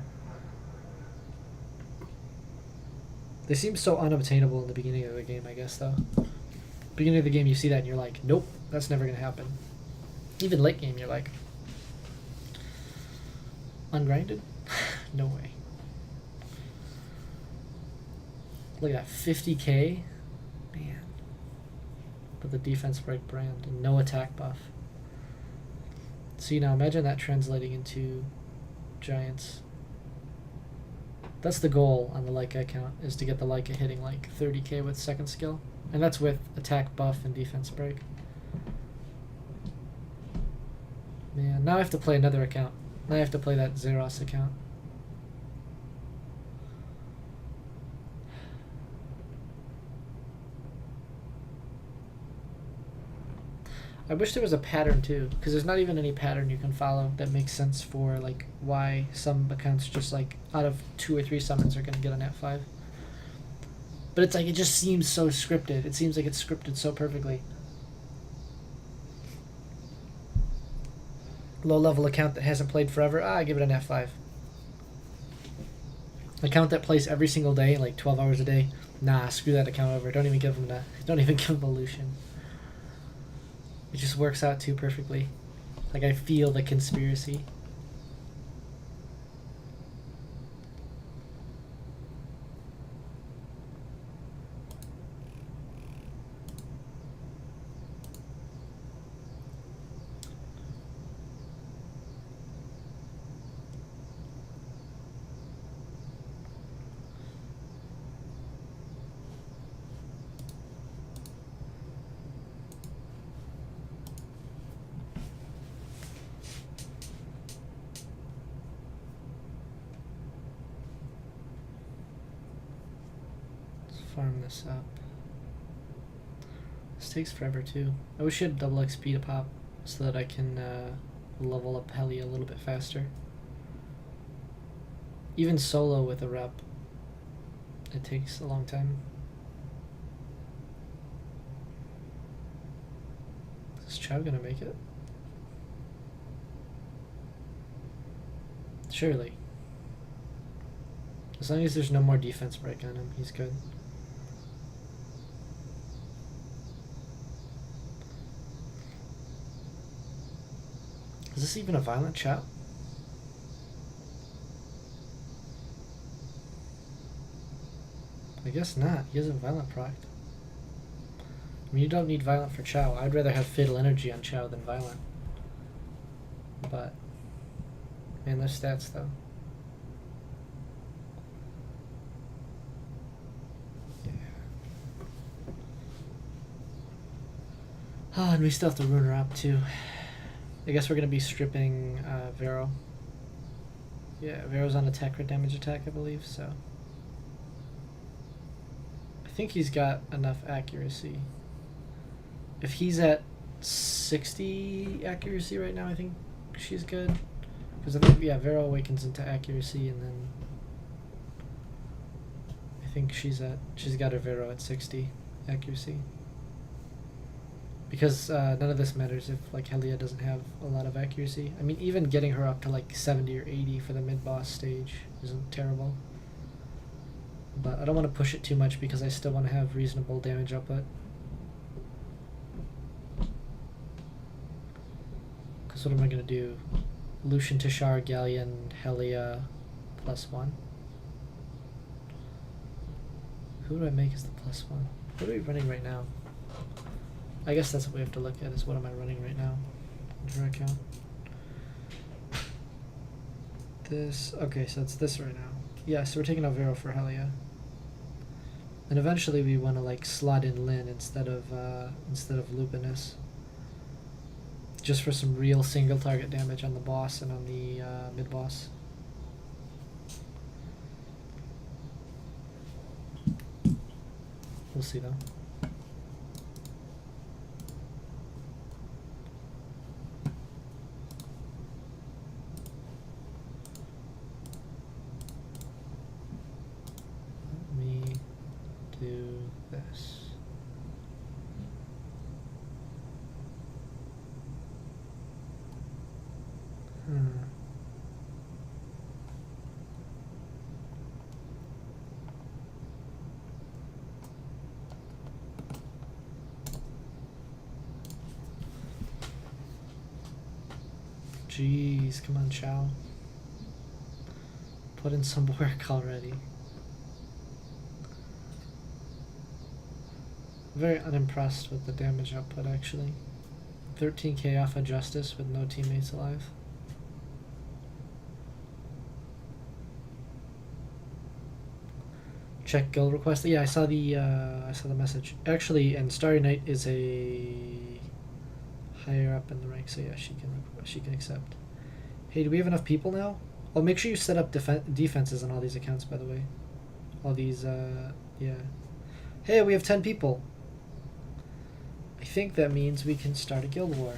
They seem so unobtainable in the beginning of the game, I guess, though. Beginning of the game, you see that and you're like, nope, that's never gonna happen. Even late game, you're like, ungrinded? No way. Look at that, 50k? Man. But the defense break brand and no attack buff. See, now imagine that translating into Giants. That's the goal on the Leica account, is to get the Leica hitting like 30k with second skill. And that's with attack buff and defense break. Man, now I have to play another account. Now I have to play that Zeros account. I wish there was a pattern too, because there's not even any pattern you can follow that makes sense for like why some accounts just like out of 2 or 3 summons are gonna get an F5. But it's like it just seems so scripted. It seems like it's scripted so perfectly. Low level account that hasn't played forever, I give it an F5. Account that plays every single day, like 12 hours a day, nah, screw that account over. Don't even give them a Lushen. It just works out too perfectly. Like I feel the conspiracy. Farm this up. This takes forever too. I wish you had double XP to pop so that I can level up Heli a little bit faster. Even solo with a rep, it takes a long time. Is Chow gonna make it? Surely. As long as there's no more defense break on him, he's good. Is this even a violent chat? I guess not. He isn't violent procced. I mean, you don't need violent for Chow. I'd rather have fatal energy on Chow than violent. But, man, those stats though. Yeah. Oh, and we still have to rune her up too. I guess we're going to be stripping Vero. Yeah, Vero's on attack crit damage attack, I believe, so. I think he's got enough accuracy. If he's at 60 accuracy right now, I think she's good. Because I think, yeah, Vero awakens into accuracy, and then I think she's got her Vero at 60 accuracy. Because none of this matters if like Helia doesn't have a lot of accuracy. I mean, even getting her up to like 70 or 80 for the mid-boss stage isn't terrible. But I don't want to push it too much because I still want to have reasonable damage output. Because what am I going to do? Lushen, Tishar, Galleon, Helia, +1. Who do I make as the +1? What are we running right now? I guess that's what we have to look at, is what am I running right now in her account. This, okay, so it's this right now. Yeah, so we're taking out Vero for Helia. And eventually we want to like slot in Lin instead of Lupinus. Just for some real single target damage on the boss and on the mid-boss. We'll see though. Do this. Jeez, come on, Chow. Put in some work already. Very unimpressed with the damage output, actually. 13k off of Justice with no teammates alive. Check guild request. Yeah, I saw the message. Actually, and Starry Night is a higher up in the rank, so yeah, she can accept. Hey, do we have enough people now? Oh, make sure you set up defenses on all these accounts, by the way. All these, yeah. Hey, we have 10 people. think that means we can start a guild war.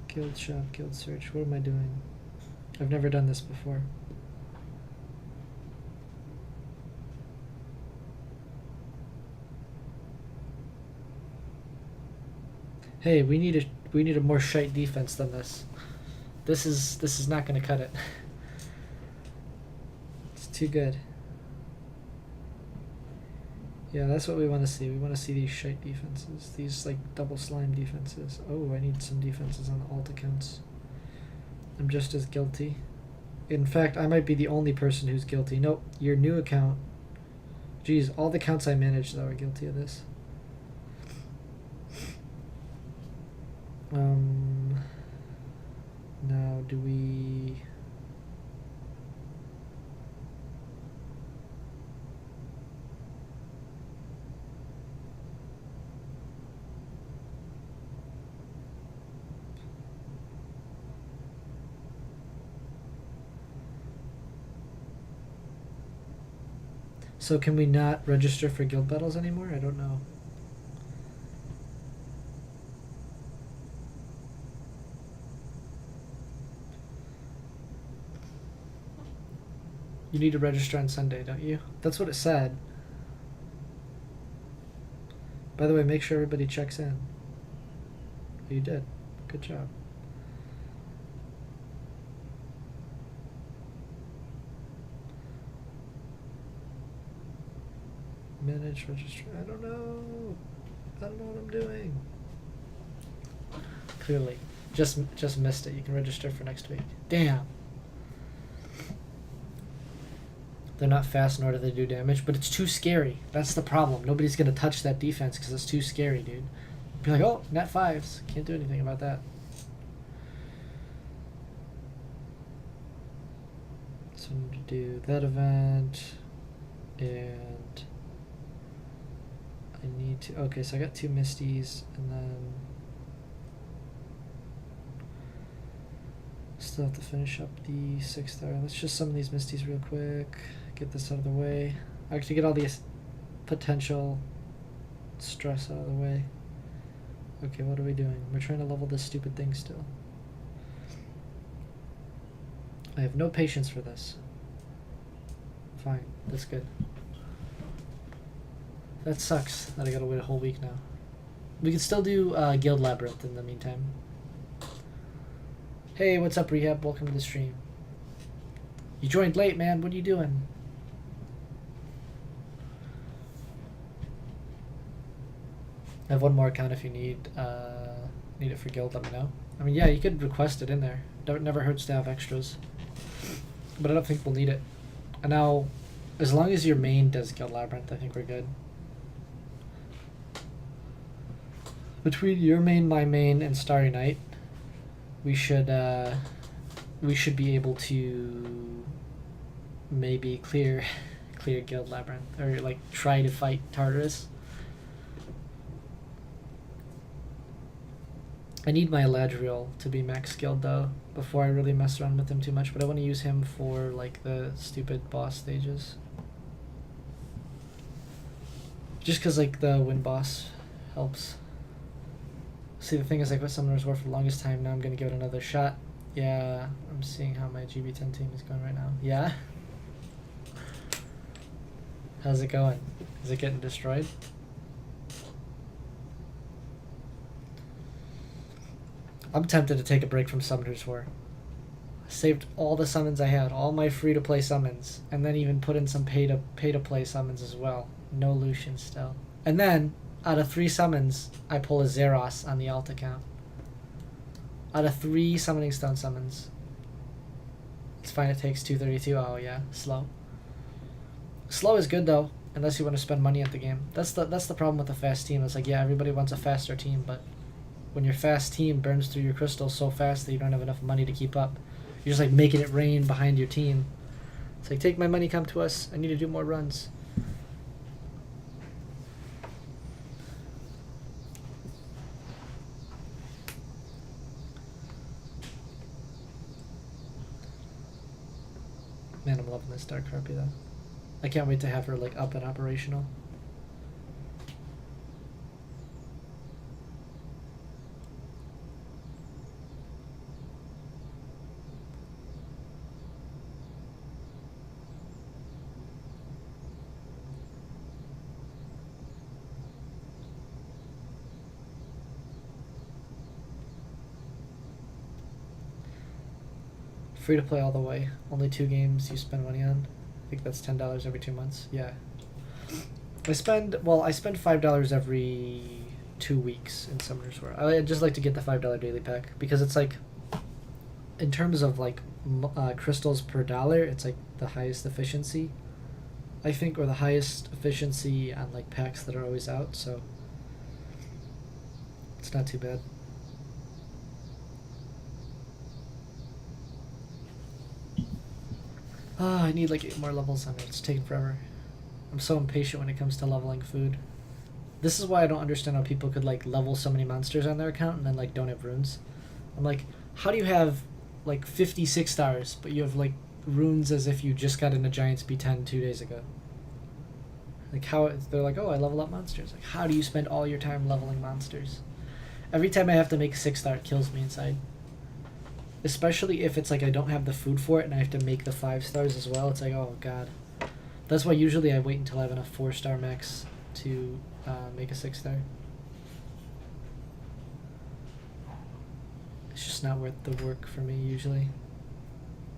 Guild shop, guild search. What am I doing? I've never done this before. Hey, we need a more shite defense than this. This is not gonna cut it. It's too good. Yeah, that's what we want to see. We want to see these shite defenses. These like double slime defenses. Oh, I need some defenses on alt accounts. I'm just as guilty. In fact, I might be the only person who's guilty. Nope, your new account. Geez, all the accounts I manage though are guilty of this. Now do we... So can we not register for guild battles anymore? I don't know. You need to register on Sunday, don't you? That's what it said. By the way, make sure everybody checks in. Oh, you did. Good job. Manage register. I don't know. I don't know what I'm doing. Clearly. Just missed it. You can register for next week. Damn. They're not fast nor do they do damage, but it's too scary. That's the problem. Nobody's going to touch that defense because it's too scary, dude. Be like, oh, net 5s. Can't do anything about that. So I'm going to do that event. And I need to... Okay, so I got 2 Misties, and then... Still have to finish up the 6th hour. Let's just summon these Misties real quick. Get this out of the way. Actually, get all these potential stress out of the way. Okay, what are we doing? We're trying to level this stupid thing still. I have no patience for this. Fine, that's good. That sucks that I gotta wait a whole week now. We can still do Guild Labyrinth in the meantime. Hey, what's up, Rehab? Welcome to the stream. You joined late, man. What are you doing? I have one more account if you need it for guild, let me know. I mean, yeah, you could request it in there. Never hurts to have extras. But I don't think we'll need it. And now, as long as your main does Guild Labyrinth, I think we're good. Between your main, my main, and Starry Night, we should be able to maybe clear Guild Labyrinth, or like try to fight Tartarus. I need my Eladriel to be max skilled though before I really mess around with him too much, but I want to use him for like the stupid boss stages. Just cause like the win boss helps. See, the thing is, like, what Summoners War for the longest time, now I'm gonna give it another shot. Yeah, I'm seeing how my GB10 team is going right now. Yeah? How's it going? Is it getting destroyed? I'm tempted to take a break from Summoners War. I saved all the summons I had, all my free-to-play summons, and then even put in some pay-to-play summons as well. No Lushen still. And then, out of 3 summons, I pull a Zeros on the alt account. Out of 3 Summoning Stone summons. It's fine, it takes 232. Oh yeah, slow. Slow is good though, unless you want to spend money at the game. That's the problem with a fast team. It's like, yeah, everybody wants a faster team, but when your fast team burns through your crystals so fast that you don't have enough money to keep up, you're just like making it rain behind your team. It's like, take my money, come to us. I need to do more runs. miss Dark Harpy though. I can't wait to have her like up and operational. Free to play all the way. Only 2 games you spend money on. I think that's $10 every 2 months. Yeah. I spend $5 every 2 weeks in Summoner's War. I just like to get the $5 daily pack because it's like, in terms of like crystals per dollar, it's like the highest efficiency, I think, or the highest efficiency on like packs that are always out. So it's not too bad. I need like 8 more levels on it. It's taking forever. I'm so impatient when it comes to leveling food. This is why I don't understand how people could like level so many monsters on their account and then like don't have runes. I'm like, how do you have like 56 stars, but you have like runes as if you just got into Giants B10 2 days ago? Like how they're like, oh, I level up monsters. Like, how do you spend all your time leveling monsters? Every time I have to make a 6-star, it kills me inside. Especially if it's like I don't have the food for it and I have to make the 5 stars as well. It's like, oh god. That's why usually I wait until I have enough 4-star max to make a 6-star. It's just not worth the work for me usually.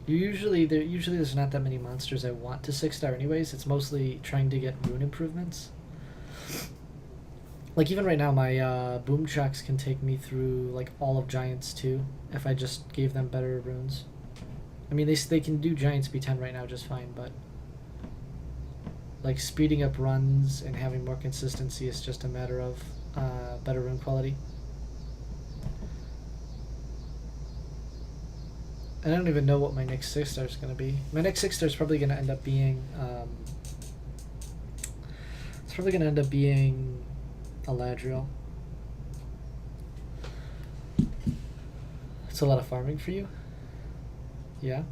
Usually there's not that many monsters I want to 6-star anyways. It's mostly trying to get rune improvements. Like even right now, my boom chocks can take me through like all of Giants too, if I just gave them better runes. I mean, they can do Giants B10 right now just fine, but like speeding up runs and having more consistency is just a matter of better rune quality. And I don't even know what my next 6-star is going to be. My next 6-star is probably going to end up being Eladriel. It's a lot of farming for you. Yeah.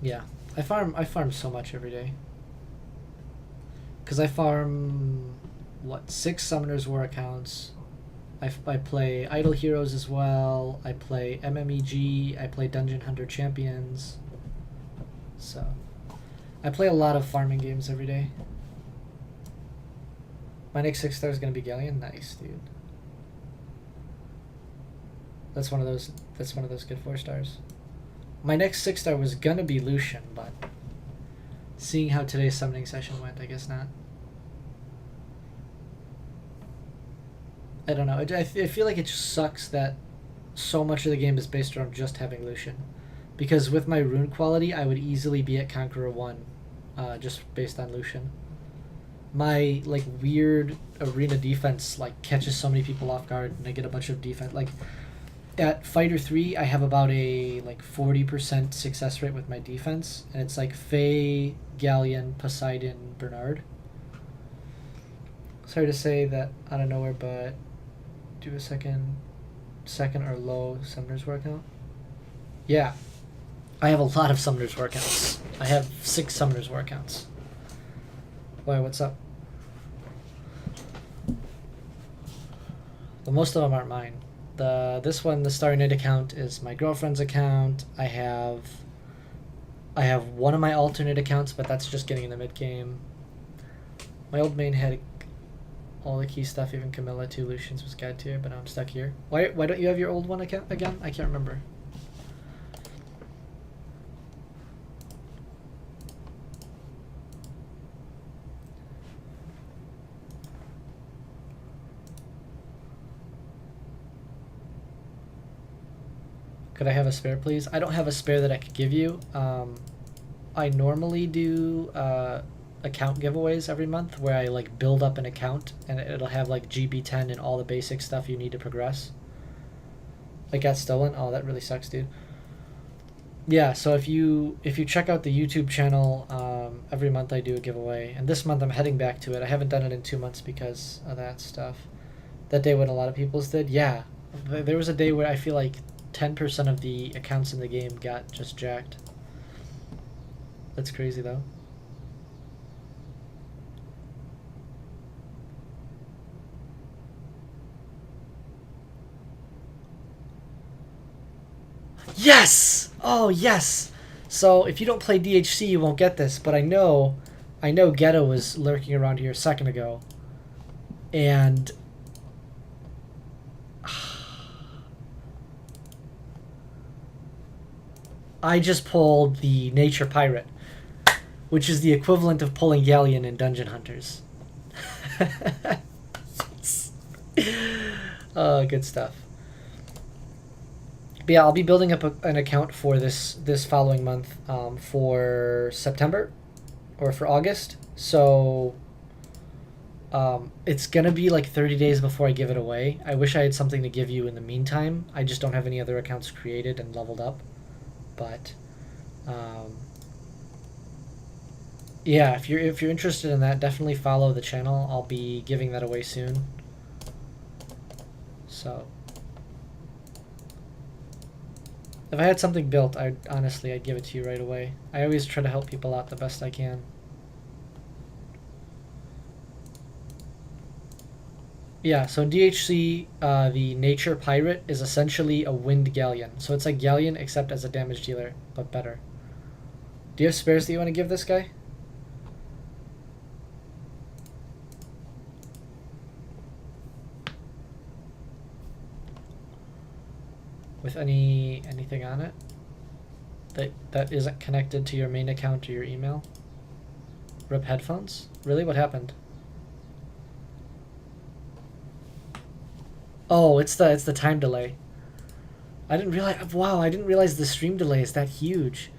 Yeah. I farm so much every day. Cause I farm 6 Summoner's War accounts. I play Idle Heroes as well. I play MMEG. I play Dungeon Hunter Champions. So I play a lot of farming games every day. My next 6-star is gonna be Galleon. Nice, dude. That's one of those good 4-stars. My next 6-star was gonna be Lushen, but seeing how today's summoning session went, I guess not. I don't know. I feel like it just sucks that so much of the game is based around just having Lushen. Because with my rune quality, I would easily be at Conqueror 1 just based on Lushen. My like weird arena defense like catches so many people off guard and I get a bunch of defense. Like at Fighter 3, I have about a like 40% success rate with my defense, and it's like Faye, Galleon, Poseidon, Bernard. Sorry to say that out of nowhere, but do a second or low Summoner's War account. Yeah, I have a lot of Summoner's War accounts. I have 6 Summoner's War accounts. Why, what's up? Well, most of them aren't mine. This one, the Starry Night account, is my girlfriend's account. I have one of my alternate accounts, but that's just getting in the mid game. My old main had all the key stuff, even Camilla, 2 Lucians was guide tier, but now I'm stuck here. Why don't you have your old one account again? I can't remember. Could I have a spare, please? I don't have a spare that I could give you. I normally do account giveaways every month where I like build up an account and it'll have like GB10 and all the basic stuff you need to progress. It got stolen? Oh, that really sucks, dude. Yeah, so if you check out the YouTube channel, every month I do a giveaway, and this month I'm heading back to it. I haven't done it in 2 months because of that stuff. That day when a lot of people's did, yeah. There was a day where I feel like 10% of the accounts in the game got just jacked. That's crazy though. Yes! Oh, yes! So, if you don't play DHC, you won't get this, but I know Ghetto was lurking around here a second ago. And... I just pulled the Nature Pirate, which is the equivalent of pulling Galleon in Dungeon Hunters. Oh, good stuff. But yeah, I'll be building up an account for this following month, for September or for August. So it's gonna be like 30 days before I give it away. I wish I had something to give you in the meantime. I just don't have any other accounts created and leveled up. But yeah, if you're interested in that, definitely follow the channel. I'll be giving that away soon. So if I had something built, I'd give it to you right away. I always try to help people out the best I can. Yeah, so in DHC, the Nature Pirate is essentially a Wind Galleon. So it's like Galleon except as a damage dealer, but better. Do you have spares that you want to give this guy? With anything on it that isn't connected to your main account or your email? Rip headphones? Really? What happened? Oh, it's the time delay. I didn't realize. Wow, I didn't realize the stream delay is that huge.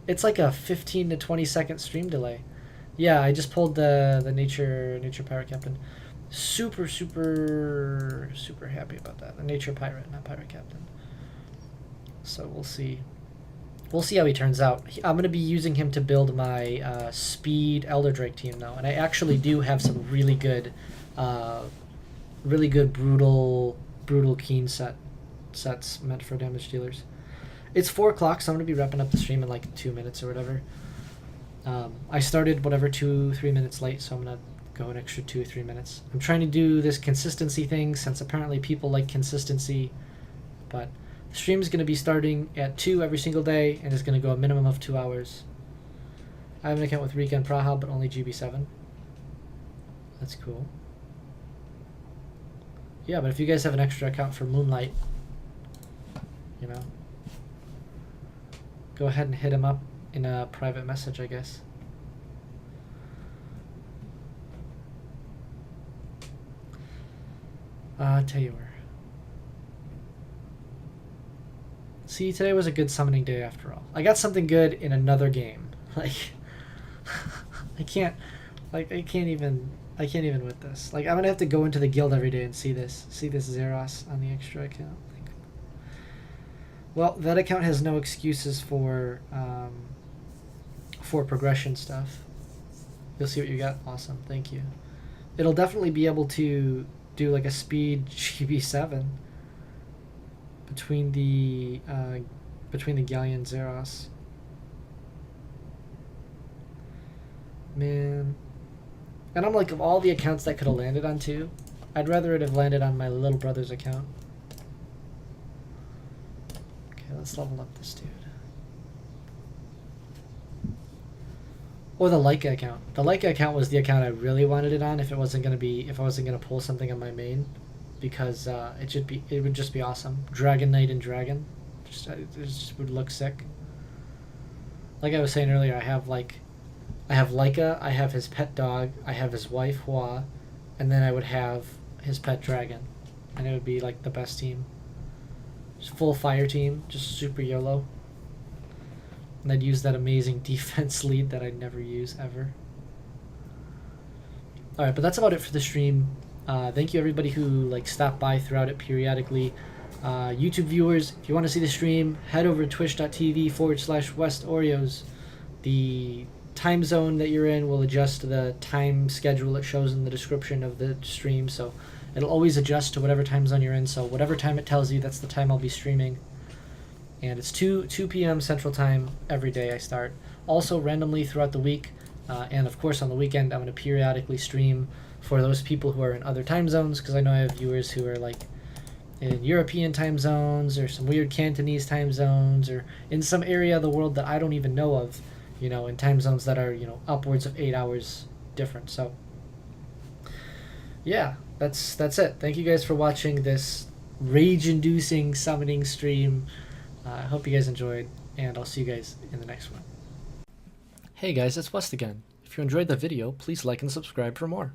It's like a 15 to 20 second stream delay. Yeah, I just pulled the Nature Pirate Captain. Super happy about that. The Nature Pirate, not Pirate Captain. So we'll see. We'll see how he turns out. I'm going to be using him to build my Speed Elder Drake team now, and I actually do have some really good brutal keen sets meant for damage dealers. It's 4 o'clock, so I'm going to be wrapping up the stream in like 2 minutes or whatever. I started 2-3 minutes late, so I'm going to go an extra 2 or 3 minutes. I'm trying to do this consistency thing since apparently people like consistency, but the stream is going to be starting at 2 every single day, and it's going to go a minimum of 2 hours. I have an account with Rika and Praha, but only GB7. That's cool. Yeah, but if you guys have an extra account for Moonlight, you know, go ahead and hit him up in a private message, I guess. I'll tell you where. See, today was a good summoning day after all. I got something good in another game. Like, I can't even with this. Like, I'm gonna have to go into the guild every day and see this Zeros on the extra account. Like, well, that account has no excuses for progression stuff. You'll see what you got. Awesome, thank you. It'll definitely be able to do like a speed GB7 between the Galleon Zeros. Man. And I'm like, of all the accounts that could have landed on too, I'd rather it have landed on my little brother's account. Okay, let's level up this dude. Or the Leica account. The Leica account was the account I really wanted it on if I wasn't gonna pull something on my main, because it would just be awesome. Dragon Knight and Dragon, it just would look sick. Like I was saying earlier, I have Leica, I have his pet dog, I have his wife Hua, and then I would have his pet dragon, and it would be like the best team. Just full fire team, just super YOLO. And I'd use that amazing defense lead that I'd never use ever. Alright, but that's about it for the stream. Thank you everybody who stopped by throughout it periodically. YouTube viewers, if you want to see the stream, head over to twitch.tv/WestOreos. The time zone that you're in will adjust to the time schedule it shows in the description of the stream, so it'll always adjust to whatever time zone you're in, so whatever time it tells you, that's the time I'll be streaming. and it's 2 p.m. Central Time every day I start. Also randomly throughout the week, and of course on the weekend, I'm going to periodically stream for those people who are in other time zones, because I know I have viewers who are like in European time zones or some weird Cantonese time zones or in some area of the world that I don't even know of, in time zones that are, upwards of 8 hours different. So yeah, that's it. Thank you guys for watching this rage-inducing summoning stream. I hope you guys enjoyed, and I'll see you guys in the next one. Hey guys, it's West again. If you enjoyed the video, please like and subscribe for more.